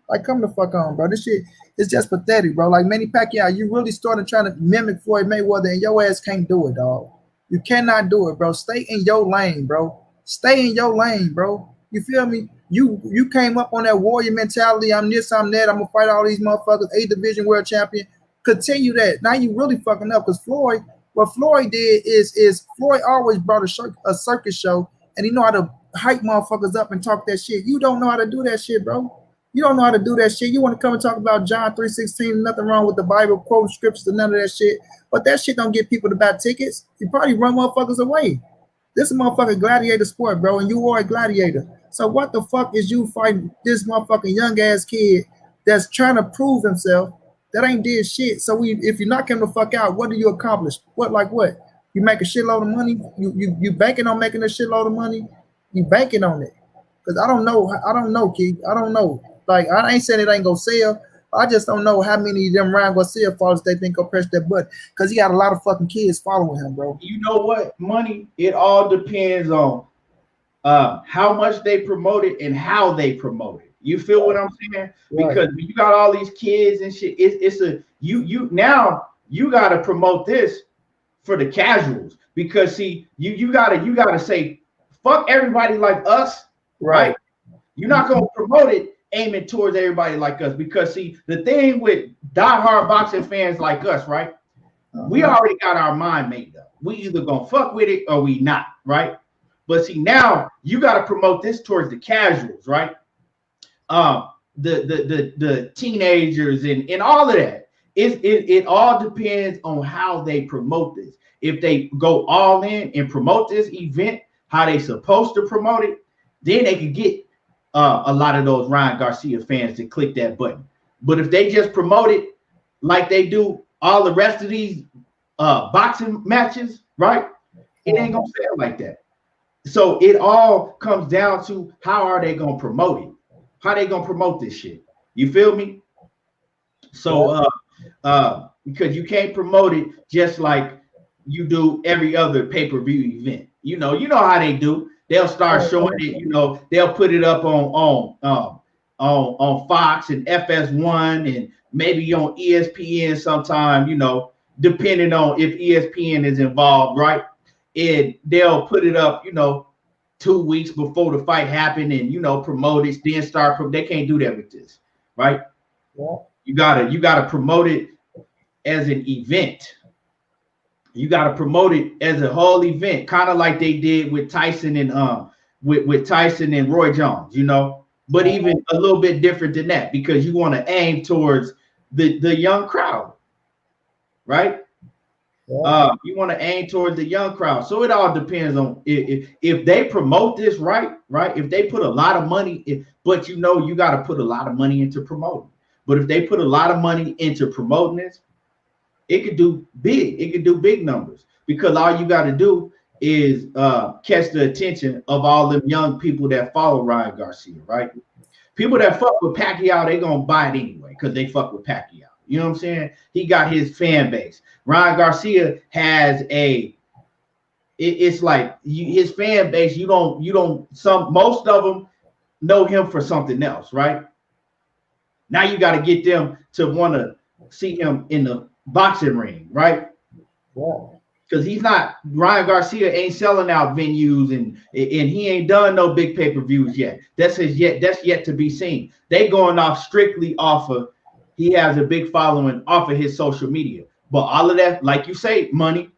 S2: Like, come the fuck on, bro. This shit is just pathetic, bro. Like, Manny Pacquiao, you really started trying to mimic Floyd Mayweather, and your ass can't do it, dog. You cannot do it, bro. Stay in your lane, bro. Stay in your lane, bro. You feel me? You came up on that warrior mentality. I'm this, I'm that. I'm gonna fight all these motherfuckers. 8th division world champion. Continue that. Now you really fucking up because Floyd. What Floyd did is Floyd always brought a circus show, and he know how to hype motherfuckers up and talk that shit. You don't know how to do that shit, bro. You don't know how to do that shit. You want to come and talk about John 3:16, nothing wrong with the Bible, quote scriptures, and none of that shit. But that shit don't get people to buy tickets. You probably run motherfuckers away. This is a motherfucking gladiator sport, bro, and you are a gladiator. So what the fuck is you fighting this motherfucking young ass kid that's trying to prove himself that ain't did shit? So if you knock him the fuck out, what do you accomplish? What? You make a shitload of money? You banking on making a shitload of money? You banking on it? Because I don't know, kid. I don't know. Like, I ain't saying it ain't gonna sell. I just don't know how many of them Ryan Garcia followers they think will press that button. Because he got a lot of fucking kids following him, bro.
S1: You know what, Money? It all depends on how much they promote it and how they promote it. You feel what I'm saying? Right. Because you got all these kids and shit. You now you gotta promote this for the casuals. Because see, you gotta say fuck everybody like us, right? You're not gonna promote it aiming towards everybody like us, because see, the thing with diehard boxing fans like us, right? We already got our mind made up. We either gonna fuck with it or we not, right? But see, now you got to promote this towards the casuals, right? The teenagers and all of that. It all depends on how they promote this. If they go all in and promote this event how they supposed to promote it, then they can get a lot of those Ryan Garcia fans to click that button. But if they just promote it like they do all the rest of these boxing matches, right? It ain't gonna sell like that. So it all comes down to how are they gonna promote it? How they gonna promote this shit? You feel me? So because you can't promote it just like you do every other pay-per-view event. You know how they do. They'll start showing it, they'll put it up on Fox and FS1 and maybe on ESPN sometime, depending on if ESPN is involved, right? And they'll put it up, 2 weeks before the fight happened and, promote it, then start. They can't do that with this, right? Yeah. You gotta promote it as an event. You gotta promote it as a whole event, kind of like they did with Tyson and with Tyson and Roy Jones, but even a little bit different than that, because you want to aim towards the young crowd, right? Yeah. You want to aim towards the young crowd. So it all depends on if they promote this right? If they put a lot of money, but you got to put a lot of money into promoting. But if they put a lot of money into promoting this, it could do big. It could do big numbers, because all you got to do is catch the attention of all them young people that follow Ryan Garcia, right? People that fuck with Pacquiao, they gonna buy it anyway because they fuck with Pacquiao. You know what I'm saying? He got his fan base. Ryan Garcia has it's like his fan base. Most of them know him for something else, right? Now you got to get them to want to see him in the boxing ring, right? Yeah. Because Ryan Garcia ain't selling out venues and he ain't done no big pay-per-views yet. That's yet to be seen. They going off strictly off of, he has a big following off of his social media. But all of that, like you say, Money,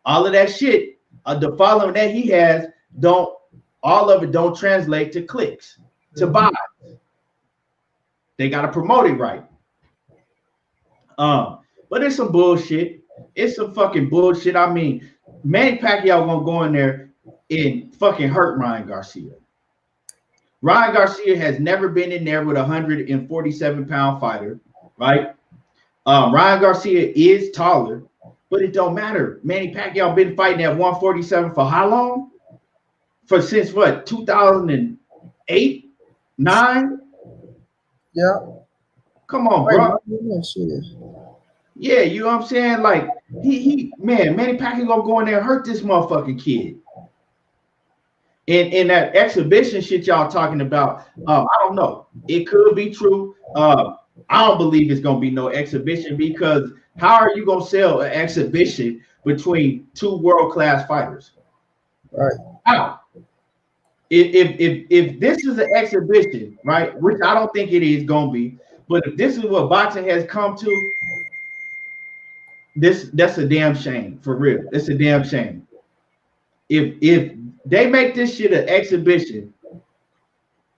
S1: all of that shit, the following that he has, all of it don't translate to clicks, to buys. They got to promote it right. But it's some bullshit. It's some fucking bullshit. I mean, Manny Pacquiao gonna go in there and fucking hurt Ryan Garcia. Ryan Garcia has never been in there with a 147-pound fighter, right? Ryan Garcia is taller, but it don't matter. Manny Pacquiao been fighting at 147 for how long? Since what, 2008, 9?
S2: Yeah.
S1: Come on, bro. Yeah, you know what I'm saying? Like Manny Pacquiao gonna go in there and hurt this motherfucking kid. And that exhibition shit y'all talking about, I don't know. It could be true. I don't believe it's gonna be no exhibition, because how are you gonna sell an exhibition between two world-class fighters?
S2: Right.
S1: How? If this is an exhibition, right, which I don't think it is gonna be, but if this is what boxing has come to, that's a damn shame, for real. It's a damn shame. If they make this shit an exhibition,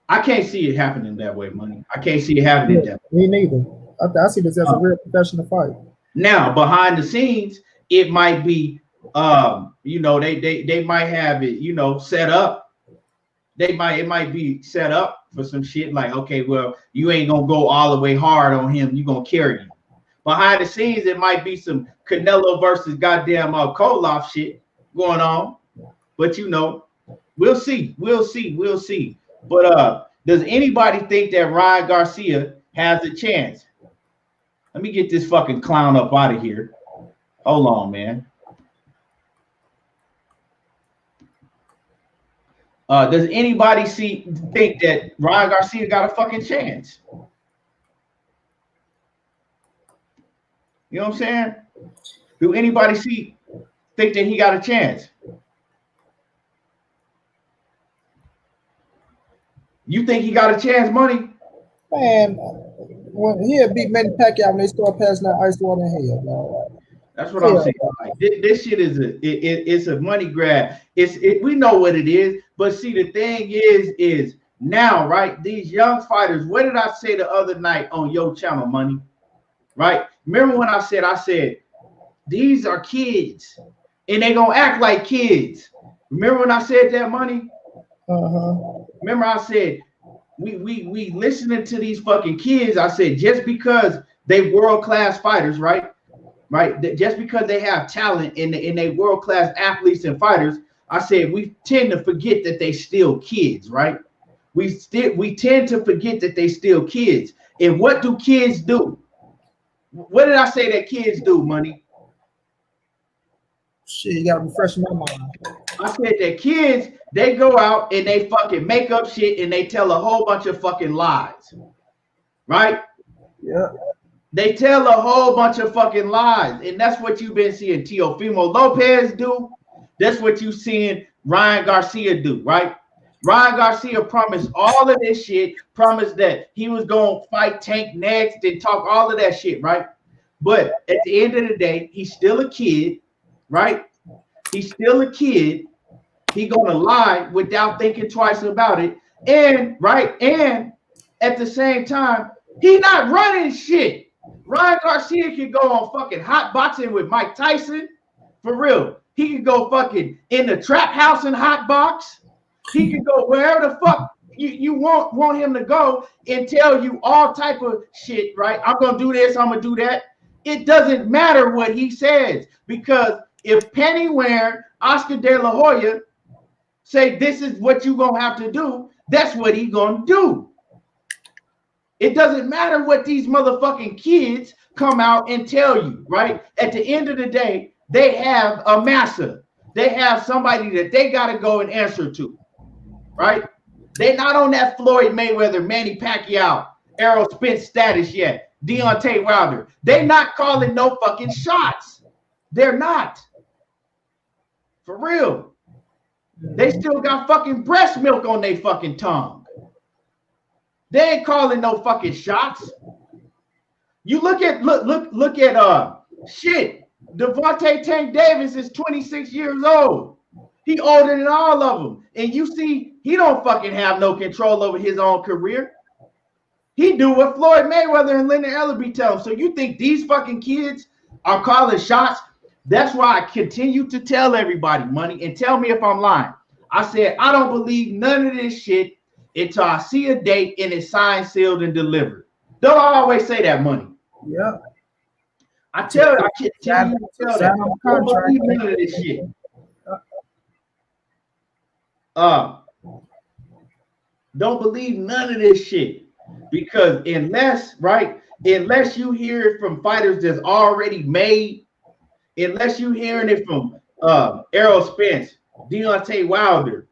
S1: I can't see it happening that way, Money. I can't see it happening that
S2: Me
S1: way.
S2: neither. I see this as a real professional fight.
S1: Now, behind the scenes, it might be, they might have it, set up. It might be set up for some shit like, okay, well, you ain't gonna go all the way hard on him. You gonna carry him. Behind the scenes, it might be some Canelo versus goddamn Koloff shit going on. But we'll see. But does anybody think that Ryan Garcia has a chance? Let me get this fucking clown up out of here. Hold on, man. Does anybody think that Ryan Garcia got a fucking chance? You know what I'm saying? Do anybody think that he got a chance? You think he got a chance, Money?
S2: Man, when he had beat Manny Pacquiao when they started passing that ice water in hell, man.
S1: That's what I'm saying. Like, this shit is a money grab. We know what it is, but see, the thing is now, right? These young fighters. What did I say the other night on your channel, Money? Right? Remember when I said these are kids, and they gonna act like kids. Remember when I said that, Money? Remember I said we listening to these fucking kids. I said just because they world-class fighters, right? Just because they have talent and they world-class athletes and fighters, I said we tend to forget that they still kids, right? We tend to forget that they still kids. And what do kids do? What did I say that kids do, Money?
S2: Shit, you gotta refresh my mind.
S1: I said that kids, they go out and they fucking make up shit and they tell a whole bunch of fucking lies, right?
S2: Yeah.
S1: They tell a whole bunch of fucking lies, and that's what you've been seeing Teofimo Lopez do. That's what you seeing Ryan Garcia do, right? Ryan Garcia promised all of this shit, promised that he was going to fight Tank next and talk all of that shit, right? But at the end of the day, he's still a kid, right? He's still a kid. He going to lie without thinking twice about it. And at the same time, he not running shit. Ryan Garcia can go on fucking hot boxing with Mike Tyson. For real. He can go fucking in the trap house and hot box. He can go wherever the fuck you want him to go and tell you all type of shit, right? I'm going to do this. I'm going to do that. It doesn't matter what he says, because if Penny Ware, Oscar De La Hoya say this is what you're going to have to do, that's what he's going to do. It doesn't matter what these motherfucking kids come out and tell you, right? At the end of the day, they have a master. They have somebody that they got to go and answer to, right? They're not on that Floyd Mayweather, Manny Pacquiao, Errol Spence status yet. Deontay Wilder. They're not calling no fucking shots. They're not. For real. They still got fucking breast milk on their fucking tongue. They ain't calling no fucking shots. You look at shit. Devontae Tank Davis is 26 years old. He older than all of them. And you see, he don't fucking have no control over his own career. He do what Floyd Mayweather and Leonard Ellerbe tell him. So you think these fucking kids are calling shots? That's why I continue to tell everybody, Money, and tell me if I'm lying. I said, I don't believe none of this shit until I see a date and it's signed, sealed, and delivered. Don't I always say that, Money?
S2: Yeah.
S1: I can't tell you to tell that. Don't believe none of this shit. Don't believe none of this shit. Because unless you hear it from fighters that's already made, unless you hearing it from Errol Spence, Deontay Wilder,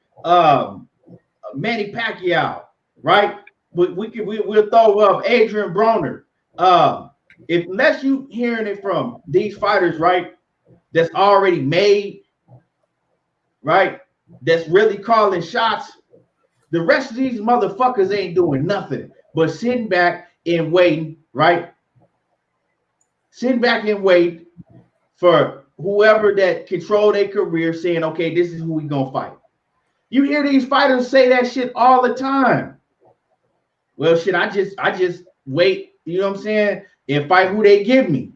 S1: Manny Pacquiao, right? We'll throw up Adrian Broner. Unless you hearing it from these fighters, right, that's already made, right, that's really calling shots, the rest of these motherfuckers ain't doing nothing but sitting back and waiting, right? Sitting back and wait for whoever that control their career, saying, okay, this is who we gonna fight. You hear these fighters say that shit all the time. Well, shit, I just wait, you know what I'm saying, and fight who they give me.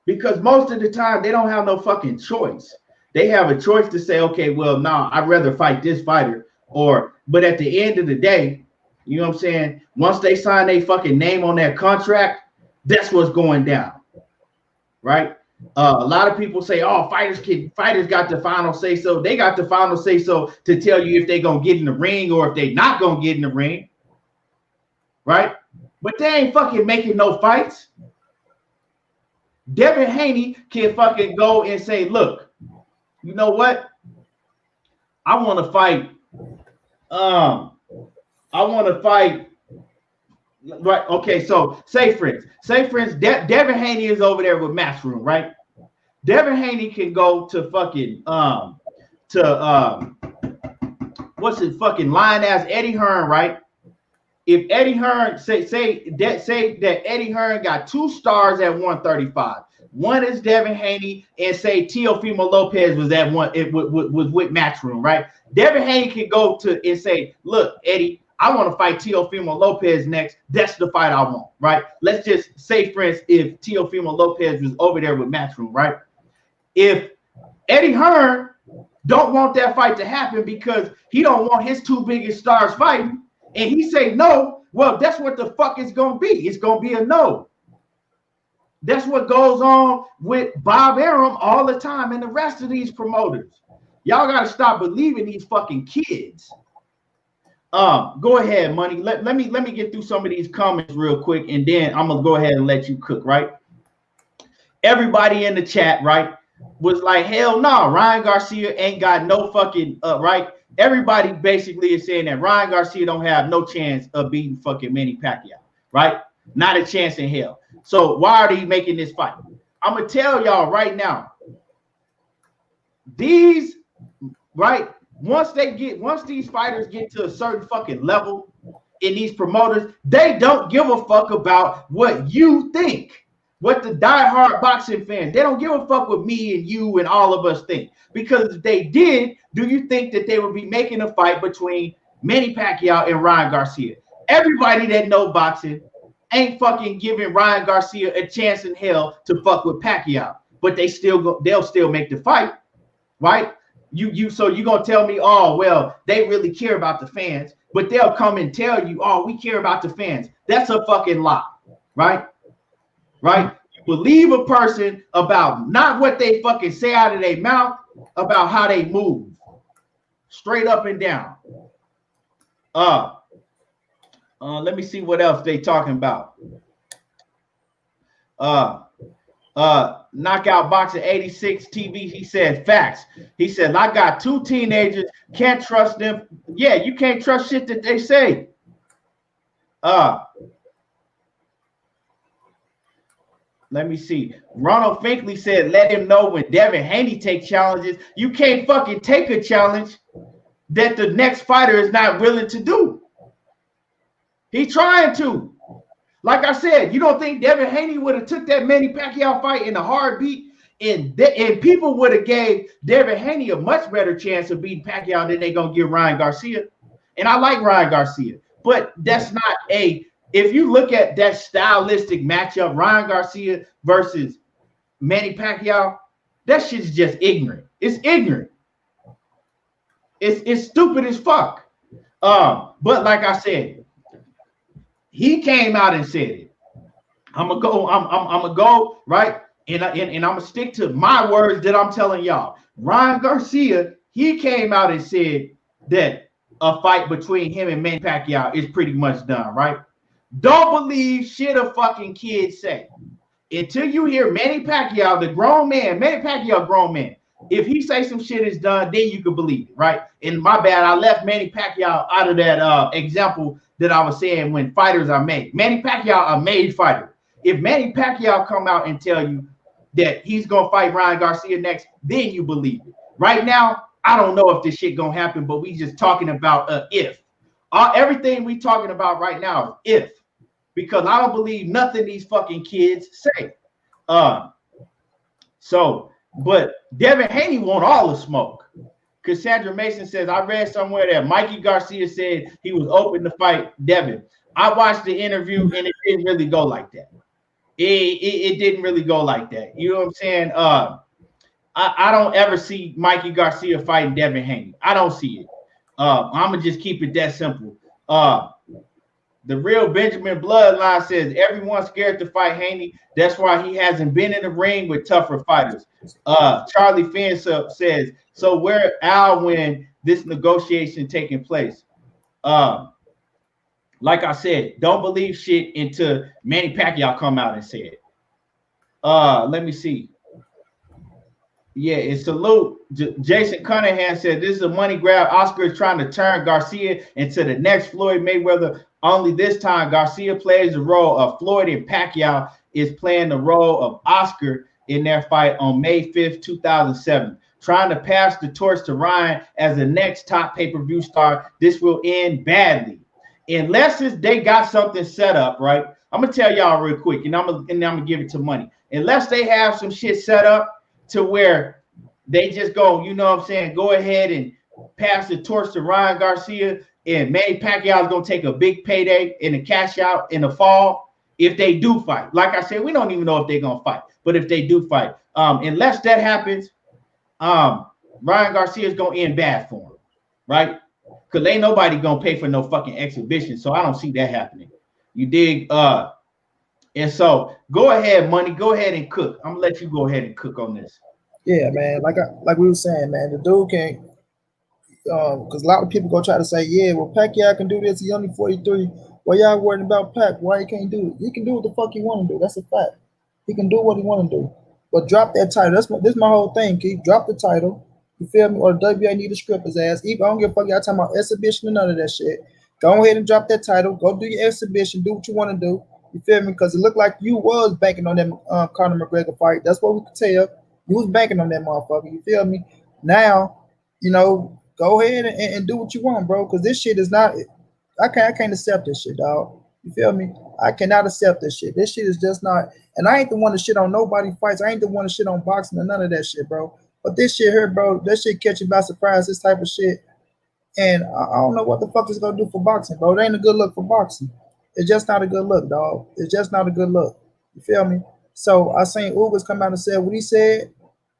S1: Because most of the time they don't have no fucking choice. They have a choice to say, okay, well, nah, I'd rather fight this fighter. But at the end of the day, you know what I'm saying, once they sign their fucking name on that contract, that's what's going down, right? A lot of people say, oh, fighters got the final say so. They got the final say so to tell you if they're gonna get in the ring or if they're not gonna get in the ring, right? But they ain't fucking making no fights. Devin Haney can fucking go and say, look, you know what? I want to fight. Right. Okay. So say for instance, Devin Haney is over there with Matchroom, right? Devin Haney can go to fucking what's his fucking line ass Eddie Hearn, right? If Eddie Hearn say that Eddie Hearn got 2 stars at 135, one is Devin Haney, and say Teofimo Lopez was at one. It was with Matchroom, right? Devin Haney can go to and say, look, Eddie, I want to fight Teofimo Lopez next. That's the fight I want, right? Let's just say, for instance, if Teofimo Lopez was over there with Matchroom, right? If Eddie Hearn don't want that fight to happen because he don't want his 2 biggest stars fighting, and he say no, well, that's what the fuck it's gonna be. It's gonna be a no. That's what goes on with Bob Arum all the time and the rest of these promoters. Y'all gotta stop believing these fucking kids. Go ahead, Money. Let me get through some of these comments real quick, and then I'm gonna go ahead and let you cook, right? Everybody in the chat, right, was like, hell no, Ryan Garcia ain't got no fucking right. Everybody basically is saying that Ryan Garcia don't have no chance of beating fucking Manny Pacquiao, right? Not a chance in hell. So why are they making this fight? I'm gonna tell y'all right now. These, right? Once these fighters get to a certain fucking level in these promoters, they don't give a fuck about what you think. What the diehard boxing fans, they don't give a fuck what me and you and all of us think. Because if they did, do you think that they would be making a fight between Manny Pacquiao and Ryan Garcia? Everybody that know boxing ain't fucking giving Ryan Garcia a chance in hell to fuck with Pacquiao, but they'll still make the fight, right? So you gonna tell me, oh well, they really care about the fans, but they'll come and tell you, oh, we care about the fans. That's a fucking lie, right? Right? You believe a person about not what they fucking say out of their mouth, about how they move, straight up and down. Let me see what else they talking about. Knockout Boxing 86 TV, he said facts. He said, I got 2 teenagers, can't trust them. Yeah, you can't trust shit that they say. Let me see. Ronald Finkley said, let him know when Devin Haney take challenges. You can't fucking take a challenge that the next fighter is not willing to do. He trying to. Like I said, you don't think Devin Haney would have took that Manny Pacquiao fight in a heartbeat, and people would have gave Devin Haney a much better chance of beating Pacquiao than they gonna give Ryan Garcia. And I like Ryan Garcia, but that's not a. If you look at that stylistic matchup, Ryan Garcia versus Manny Pacquiao, that shit's just ignorant. It's ignorant. It's stupid as fuck. But like I said, he came out and said it. I'm gonna go right, and I'm gonna stick to my words that I'm telling y'all. Ryan Garcia, he came out and said that a fight between him and Manny Pacquiao is pretty much done, right? Don't believe shit a fucking kid say. Until you hear Manny Pacquiao, the grown man, Manny Pacquiao, grown man, if he say some shit is done, then you can believe it, right? And my bad, I left Manny Pacquiao out of that example that I was saying when fighters are made. Manny Pacquiao a made fighter. If Manny Pacquiao come out and tell you that he's gonna fight Ryan Garcia next, then you believe it. Right now, I don't know if this shit gonna happen, but we just talking about if. Everything we talking about right now is if, because I don't believe nothing these fucking kids say. But Devin Haney want all the smoke. Cassandra Mason says, I read somewhere that Mikey Garcia said he was open to fight Devin. I watched the interview and it didn't really go like that. It didn't really go like that. You know what I'm saying? I don't ever see Mikey Garcia fighting Devin Haney. I don't see it. I'm going to just keep it that simple. The real Benjamin Bloodline says everyone's scared to fight Haney. That's why he hasn't been in the ring with tougher fighters. Charlie Finn says, so where Al when this negotiation taking place? Like I said, don't believe shit until Manny Pacquiao come out and say it. Let me see. Yeah, and salute. Jason Cunningham said this is a money grab. Oscar is trying to turn Garcia into the next Floyd Mayweather. Only this time, Garcia plays the role of Floyd and Pacquiao is playing the role of Oscar in their fight on May 5th, 2007. Trying to pass the torch to Ryan as the next top pay-per-view star. This will end badly. Unless they got something set up, right? I'm going to tell y'all real quick, and I'm gonna give it to Money. Unless they have some shit set up to where they just go, you know what I'm saying, go ahead and pass the torch to Ryan Garcia, and Manny Pacquiao is going to take a big payday and a cash out in the fall if they do fight. Like I said, we don't even know if they're going to fight, but if they do fight, unless that happens, Ryan Garcia is going to end bad for him, right? Because ain't nobody going to pay for no fucking exhibition, so I don't see that happening. You dig? And so go ahead, Money. Go ahead and cook. I'm gonna let you go ahead and cook on this.
S2: Yeah, man. Like we were saying, man, the dude can't. Because a lot of people go try to say, yeah, well, Pacquiao can do this. He's only 43. Why y'all worried about Pac? Why he can't do it? He can do what the fuck he want to do. That's a fact. He can do what he want to do. But drop that title. This is my whole thing. Keith, drop the title. You feel me? Or the WA need to script his ass. Even I don't give a fuck. Y'all talking about exhibition and none of that shit. Go ahead and drop that title. Go do your exhibition. Do what you want to do. You feel me? Because it looked like you was banking on that Conor McGregor fight. That's what we could tell. You was banking on that motherfucker. You feel me? Now, you know, go ahead and do what you want, bro. Because this shit is not. I can't accept this shit, dog. You feel me? I cannot accept this shit. This shit is just not. And I ain't the one to shit on nobody fights. I ain't the one to shit on boxing or none of that shit, bro. But this shit here, bro, that shit catch you by surprise. This type of shit. And I don't know what the fuck it's gonna do for boxing, bro. It ain't a good look for boxing. It's just not a good look, dog. It's just not a good look. You feel me? So I seen Ugas come out and said what he said,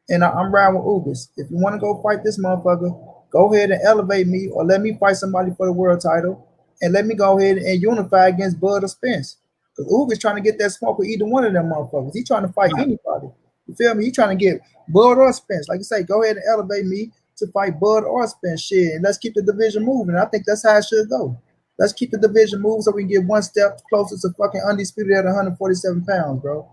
S2: and I'm riding with Ugas. If you want to go fight this motherfucker, go ahead and elevate me or let me fight somebody for the world title, and let me go ahead and unify against Bud or Spence. Because Ugas trying to get that smoke with either one of them motherfuckers. He trying to fight anybody. You feel me? He trying to get Bud or Spence. Like you say, go ahead and elevate me to fight Bud or Spence. Shit, and let's keep the division moving. I think that's how it should go. Let's keep the division moving so we can get one step closer to fucking undisputed at 147 pounds, bro.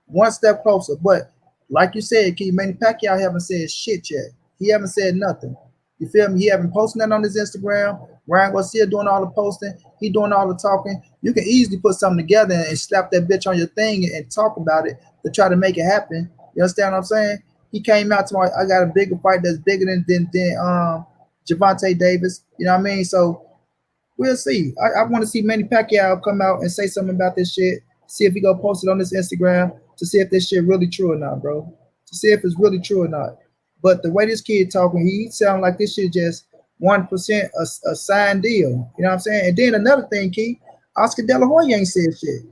S2: One step closer. But like you said, Keith, Manny Pacquiao haven't said shit yet. He haven't said nothing. You feel me? He haven't posted nothing on his Instagram. Ryan Garcia doing all the posting. He doing all the talking. You can easily put something together and slap that bitch on your thing and talk about it to try to make it happen. You understand what I'm saying? He came out to I got a bigger fight that's bigger than Gervonta Davis. You know what I mean? So we'll see. I want to see Manny Pacquiao come out and say something about this shit. See if he go post it on his Instagram to see if this shit really true or not, bro. To see if it's really true or not. But the way this kid talking, he sound like this shit just 1% a signed deal. You know what I'm saying? And then another thing, Keith, Oscar De La Hoya ain't said shit.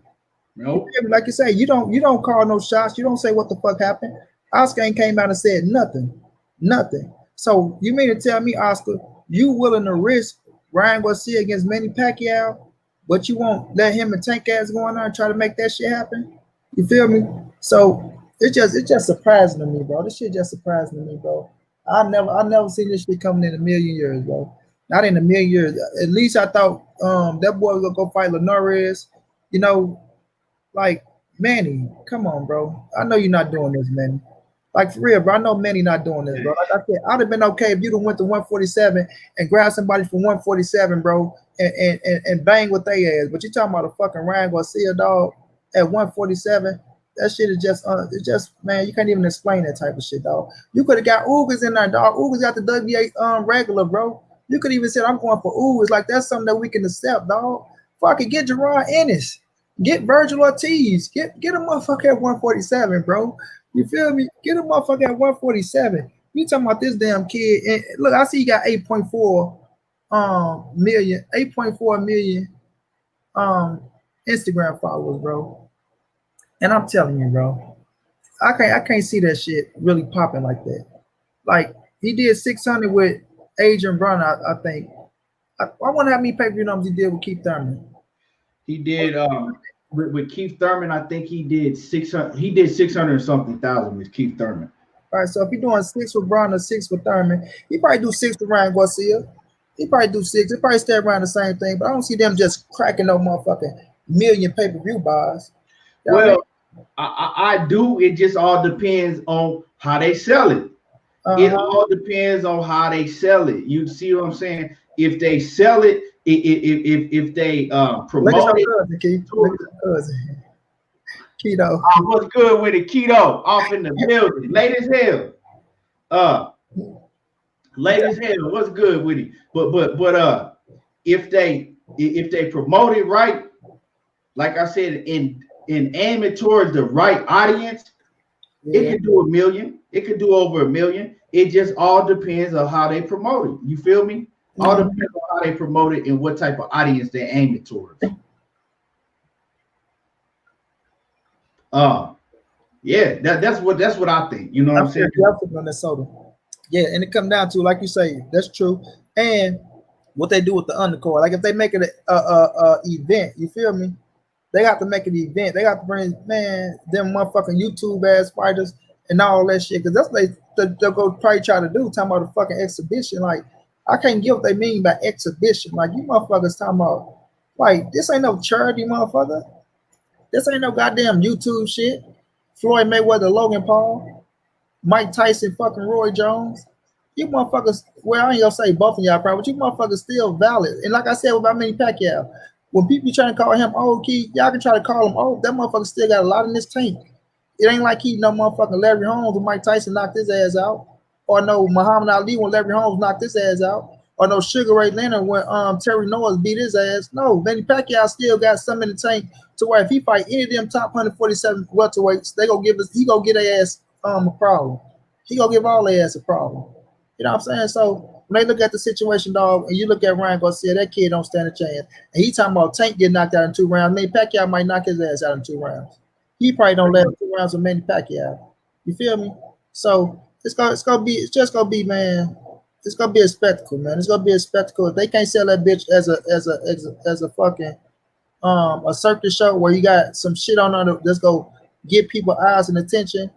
S1: Nope.
S2: Like you say, you don't call no shots. You don't say what the fuck happened. Oscar ain't came out and said nothing. Nothing. So you mean to tell me, Oscar, you willing to risk Ryan Garcia against Manny Pacquiao, but you won't let him and Tank ass go in there and try to make that shit happen? You feel me? So it's just surprising to me, bro. This shit just surprising to me, bro. I never seen this shit coming in a million years, bro. Not in a million years. At least I thought that boy was gonna go fight Linares. You know, like Manny, come on, bro. I know you're not doing this, Manny. Like for real, bro. I know Manny not doing this, bro. Like I said, I'd have been okay if you'd have went to 147 and grabbed somebody from 147, bro, and bang with their ass. But you talking about a fucking Ryan Garcia dog at 147? That shit is just, it's just, man, you can't even explain that type of shit, dog. You could have got Ugas in there, dog. Ugas got the WA regular, bro. You could even said, I'm going for Ugas. Like that's something that we can accept, dog. Fucking get Gerard Ennis. Get Virgil Ortiz. Get a motherfucker at 147, bro. You feel me? Get a motherfucker at 147. You talking about this damn kid. And look, I see you got 8.4 million, 8.4 million Instagram followers, bro. And I'm telling you, bro, I can't see that shit really popping like that. Like he did 600 with Adrian Brown, I think. I wonder how many pay-per-view numbers he did with Keith Thurman.
S1: He did with Keith Thurman. I think he did 600. He did 600 something thousand with Keith Thurman.
S2: All right, so if he's doing 6 with Brown or 6 with Thurman, he probably do 6 with Ryan Garcia. He probably do 6. He probably stay around the same thing, but I don't see them just cracking no motherfucking million pay-per-view buys.
S1: Well, I do. It just all depends on how they sell it. It all depends on how they sell it. You see what I'm saying? If they sell it, if they promote it. Keto. What's good with it? Keto off in the building. Late as hell. Late as hell. What's good with it? But if they promote it right, like I said, in aiming towards the right audience, it could do 1 million. It could do over 1 million. It just all depends on how they promote it. You feel me? All depends on how they promote it and what type of audience they aim it towards. Yeah, that's what I think. You know what I'm saying?
S2: Minnesota. Yeah, and it come down to, like you say, that's true. And what they do with the undercard, like if they make it a event, you feel me? They got to make it an event. They got to bring, man, them motherfucking YouTube ass fighters and all that shit, because that's what they'll go probably try to do, talking about a fucking exhibition. Like, I can't get what they mean by exhibition. Like, you motherfuckers talking about, like, this ain't no charity, motherfucker. This ain't no goddamn YouTube shit. Floyd Mayweather, Logan Paul, Mike Tyson, fucking Roy Jones. You motherfuckers, well, I ain't gonna say both of y'all probably, but you motherfuckers still valid. And like I said about Manny Pacquiao, when people trying to call him old, key, y'all can try to call him old. That motherfucker still got a lot in his tank. It ain't like he no motherfucking Larry Holmes when Mike Tyson knocked his ass out, or no Muhammad Ali when Larry Holmes knocked his ass out, or no Sugar Ray Leonard when Terry Norris beat his ass. No, Manny Pacquiao still got something in the tank to where if he fight any of them top 147 welterweights, he gonna get their ass a problem. He gonna give all their ass a problem. You know what I'm saying? So when they look at the situation, dog, and you look at Ryan Garcia, that kid don't stand a chance. And he talking about Tank getting knocked out in 2 rounds. Manny Pacquiao might knock his ass out in 2 rounds. He probably don't let 2 rounds with Manny Pacquiao. You feel me? So it's just gonna be, man. It's gonna be a spectacle, man. It's gonna be a spectacle. If they can't sell that bitch as a fucking a circus show where you got some shit on there that's gonna get people eyes and attention,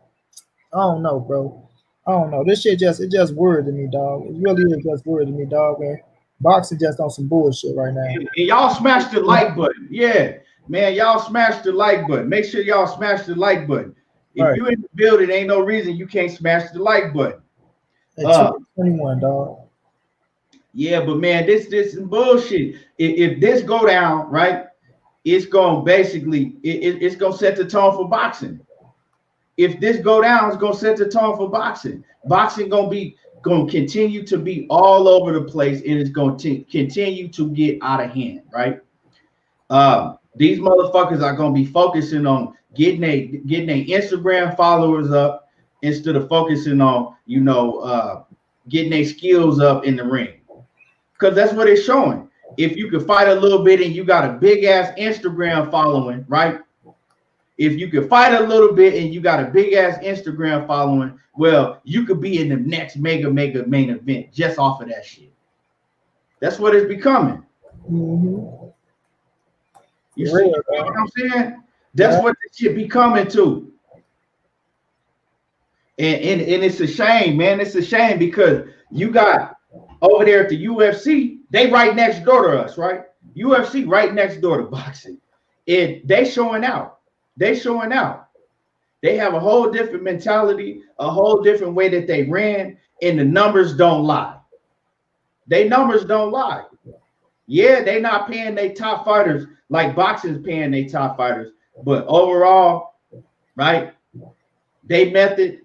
S2: I don't know, bro. I don't know. This shit just weird to me, dog. It really is just weird to me, dog, man. Boxing just on some bullshit right now.
S1: And y'all smash the like button. Yeah, man, y'all smash the like button. Make sure y'all smash the like button. If you in the building, ain't no reason you can't smash the like button.
S2: 21, dog.
S1: Yeah, but man, this is bullshit. If this go down, right, it's gonna basically it's gonna set the tone for boxing. If this go down, it's gonna set the tone for boxing. Boxing gonna continue to be all over the place, and it's gonna continue to get out of hand, right? These motherfuckers are gonna be focusing on getting their Instagram followers up instead of focusing on, getting their skills up in the ring. Because that's what it's showing. If you could fight a little bit and you got a big ass Instagram following, right? If you could fight a little bit and you got a big ass Instagram following, well, you could be in the next mega main event just off of that shit. That's what it's becoming.
S2: Mm-hmm.
S1: You see what I'm saying? That's what this shit be coming to. And it's a shame, man. It's a shame because you got over there at the UFC, they right next door to us, right? UFC right next door to boxing. And they showing out. They showing out. They have a whole different mentality, a whole different way that they ran, and the numbers don't lie. They numbers don't lie. Yeah, they not paying their top fighters like boxing's paying their top fighters, but overall, right, they method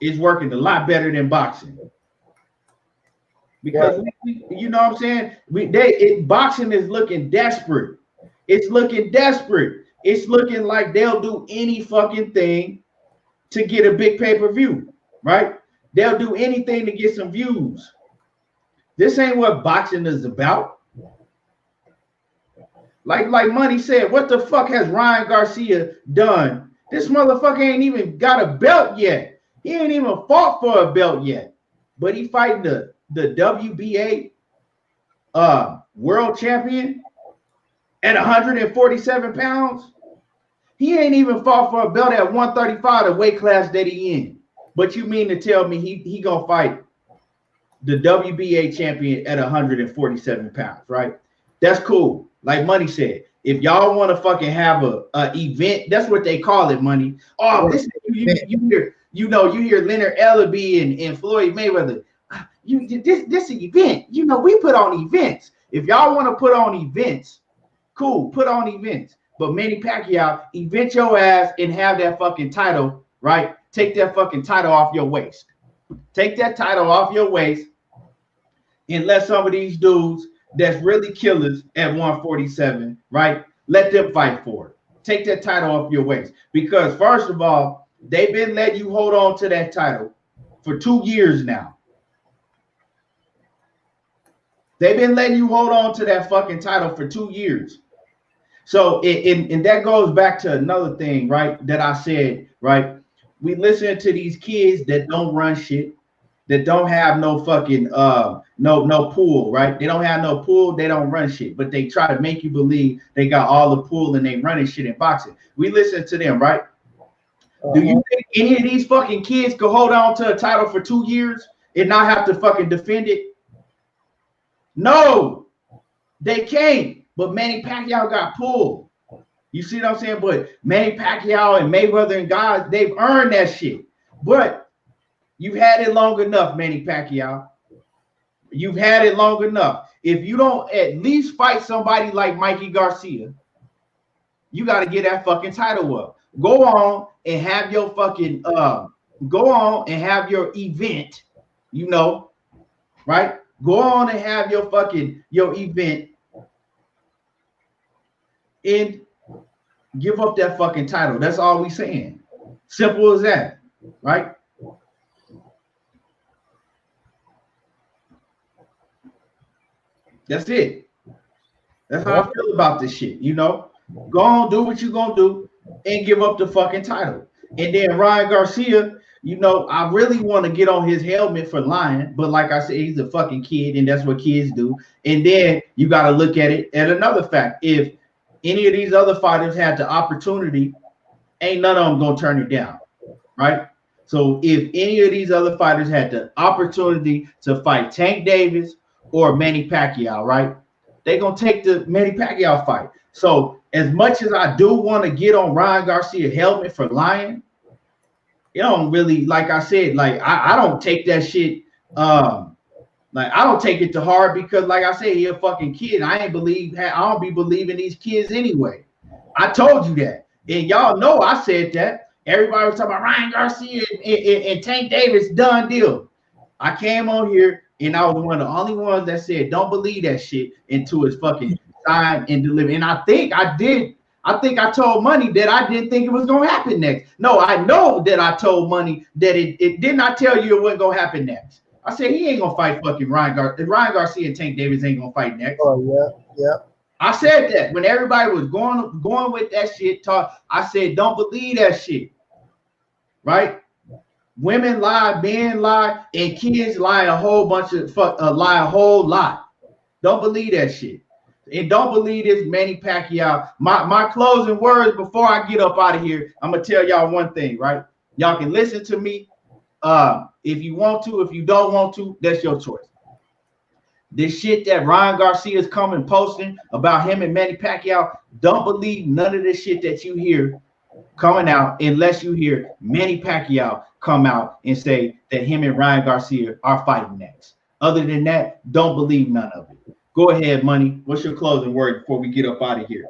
S1: is working a lot better than boxing. Because you know what I'm saying? Boxing is looking desperate. It's looking desperate. It's looking like they'll do any fucking thing to get a big pay-per-view, right? They'll do anything to get some views. This ain't what boxing is about. Like Money said, what the fuck has Ryan Garcia done? This motherfucker ain't even got a belt yet. He ain't even fought for a belt yet. But he fighting the WBA world champion at 147 pounds. He ain't even fought for a belt at 135, the weight class that he in. But you mean to tell me he gonna fight the WBA champion at 147 pounds, right? That's cool. Like Money said, if y'all want to fucking have a event, that's what they call it, Money. Oh, this you hear Leonard Ellaby and Floyd Mayweather. This event. You know, we put on events. If y'all want to put on events, cool, put on events. But Manny Pacquiao, event your ass and have that fucking title, right? Take that fucking title off your waist. Take that title off your waist and let some of these dudes that's really killers at 147, right? Let them fight for it. Take that title off your waist. Because first of all, they've been letting you hold on to that title for 2 years now. They've been letting you hold on to that fucking title for 2 years. So, and that goes back to another thing, right, that I said, right? We listen to these kids that don't run shit, that don't have no fucking no pull, right? They don't have no pull, they don't run shit, but they try to make you believe they got all the pull and they running shit in boxing. We listen to them, right? Do you think any of these fucking kids could hold on to a title for 2 years and not have to fucking defend it? No, they can't. But Manny Pacquiao got pulled. You see what I'm saying? But Manny Pacquiao and Mayweather and guys, they've earned that shit. But you've had it long enough, Manny Pacquiao. You've had it long enough. If you don't at least fight somebody like Mikey Garcia, you got to get that fucking title up. Go on and have your fucking go on and have your event, you know, right? Go on and have your event and give up that fucking title. That's all we saying. Simple as that, right? That's it. That's how I feel about this shit, you know? Go on, do what you're going to do and give up the fucking title. And then Ryan Garcia, you know, I really want to get on his helmet for lying, but like I said, he's a fucking kid and that's what kids do. And then you got to look at it at another fact. If any of these other fighters had the opportunity, ain't none of them going to turn it down, right? So if any of these other fighters had the opportunity to fight Tank Davis or Manny Pacquiao, right? They're going to take the Manny Pacquiao fight. So as much as I do want to get on Ryan Garcia helmet for lying, you don't really, like I said, like I don't take that shit, like I don't take it to heart because like I said, he a fucking kid. I don't be believing these kids anyway. I told you that. And y'all know I said that. Everybody was talking about Ryan Garcia and Tank Davis, done deal. I came on here and I was one of the only ones that said, don't believe that shit until it's fucking signed and delivered. And I think I did. I think I told Money that I didn't think it was going to happen next. No, I know that I told Money that it did not tell you it wasn't going to happen next. I said, he ain't going to fight fucking Ryan Garcia and Tank Davis ain't going to fight next.
S2: Oh, yeah.
S1: I said that when everybody was going with that shit talk. I said, don't believe that shit. Right? Women lie, men lie, and kids lie a whole bunch of lie a whole lot. Don't believe that shit. And don't believe this Manny Pacquiao. My closing words before I get up out of here, I'm gonna tell y'all one thing, right? Y'all can listen to me if you want to. If you don't want to, that's your choice. This shit that Ryan Garcia is coming posting about him and Manny Pacquiao, don't believe none of this shit that you hear coming out unless you hear Manny Pacquiao come out and say that him and Ryan Garcia are fighting next. Other than that, don't believe none of it. Go ahead, Money. What's your closing word before we get up out of here?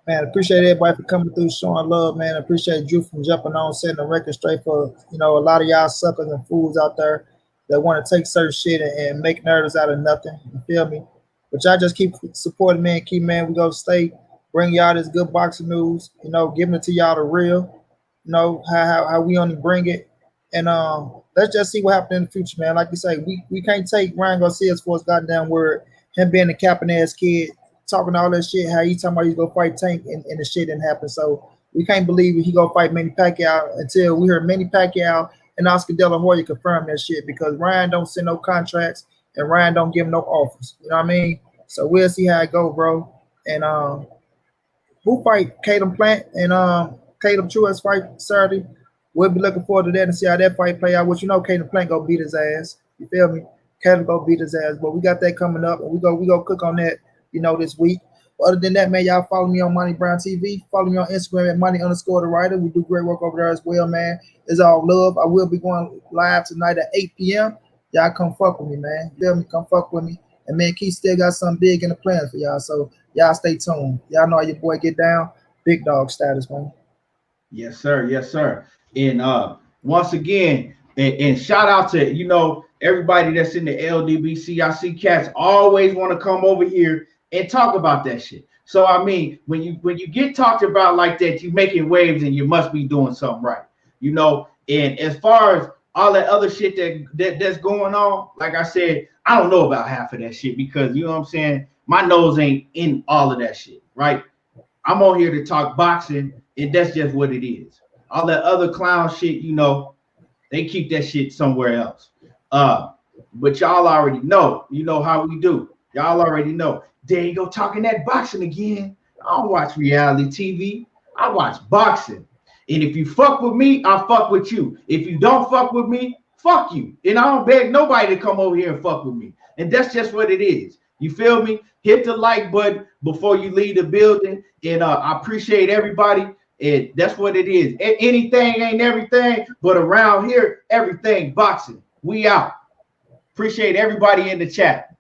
S2: Man, appreciate everybody for coming through, showing love, man. Appreciate you from jumping on, setting the record straight for, a lot of y'all suckers and fools out there that want to take certain shit and make narratives out of nothing. You feel me? But y'all just keep supporting me and keep, man, we go stay, bring y'all this good boxing news, giving it to y'all the real, how we only bring it. And let's just see what happens in the future, man. Like you say, we can't take Ryan Garcia's for his goddamn word, him being a capping ass kid, talking all that shit, how he talking about he's gonna fight Tank and the shit didn't happen. So we can't believe he gonna fight Manny Pacquiao until we heard Manny Pacquiao and Oscar De La Hoya confirm that shit, because Ryan don't send no contracts and Ryan don't give him no offers. You know what I mean? So we'll see how it go, bro. And who fight Caleb Plant and Caleb Truex fight Saturday? We'll be looking forward to that and see how that fight play out. Which Caleb Plant go beat his ass. You feel me? Caleb go beat his ass, but we got that coming up, and we go cook on that, this week. Other than that, man, y'all follow me on Money Brown TV. Follow me on Instagram at Money_the_writer. We do great work over there as well, man. It's all love. I will be going live tonight at 8 p.m. Y'all come fuck with me, man. Feel me? Come fuck with me. And man, Keith still got something big in the plans for y'all. So y'all stay tuned. Y'all know how your boy get down. Big dog status, man.
S1: Yes, sir. Yes, sir. And once again, and shout out to everybody that's in the LDBC. I see cats always want to come over here and talk about that shit. So I mean, when you get talked about like that, you making waves and you must be doing something right. And as far as all that other shit that's going on, like I said, I don't know about half of that shit because you know what I'm saying, my nose ain't in all of that shit, right? I'm on here to talk boxing, and that's just what it is. All that other clown shit, they keep that shit somewhere else. But y'all already know, how we do. Y'all already know. There you go, talking that boxing again. I don't watch reality TV. I watch boxing. And if you fuck with me, I fuck with you. If you don't fuck with me, fuck you. And I don't beg nobody to come over here and fuck with me. And that's just what it is. You feel me? Hit the like button before you leave the building. And I appreciate everybody. And that's what it is. Anything ain't everything, but around here, everything boxing. We out. Appreciate everybody in the chat.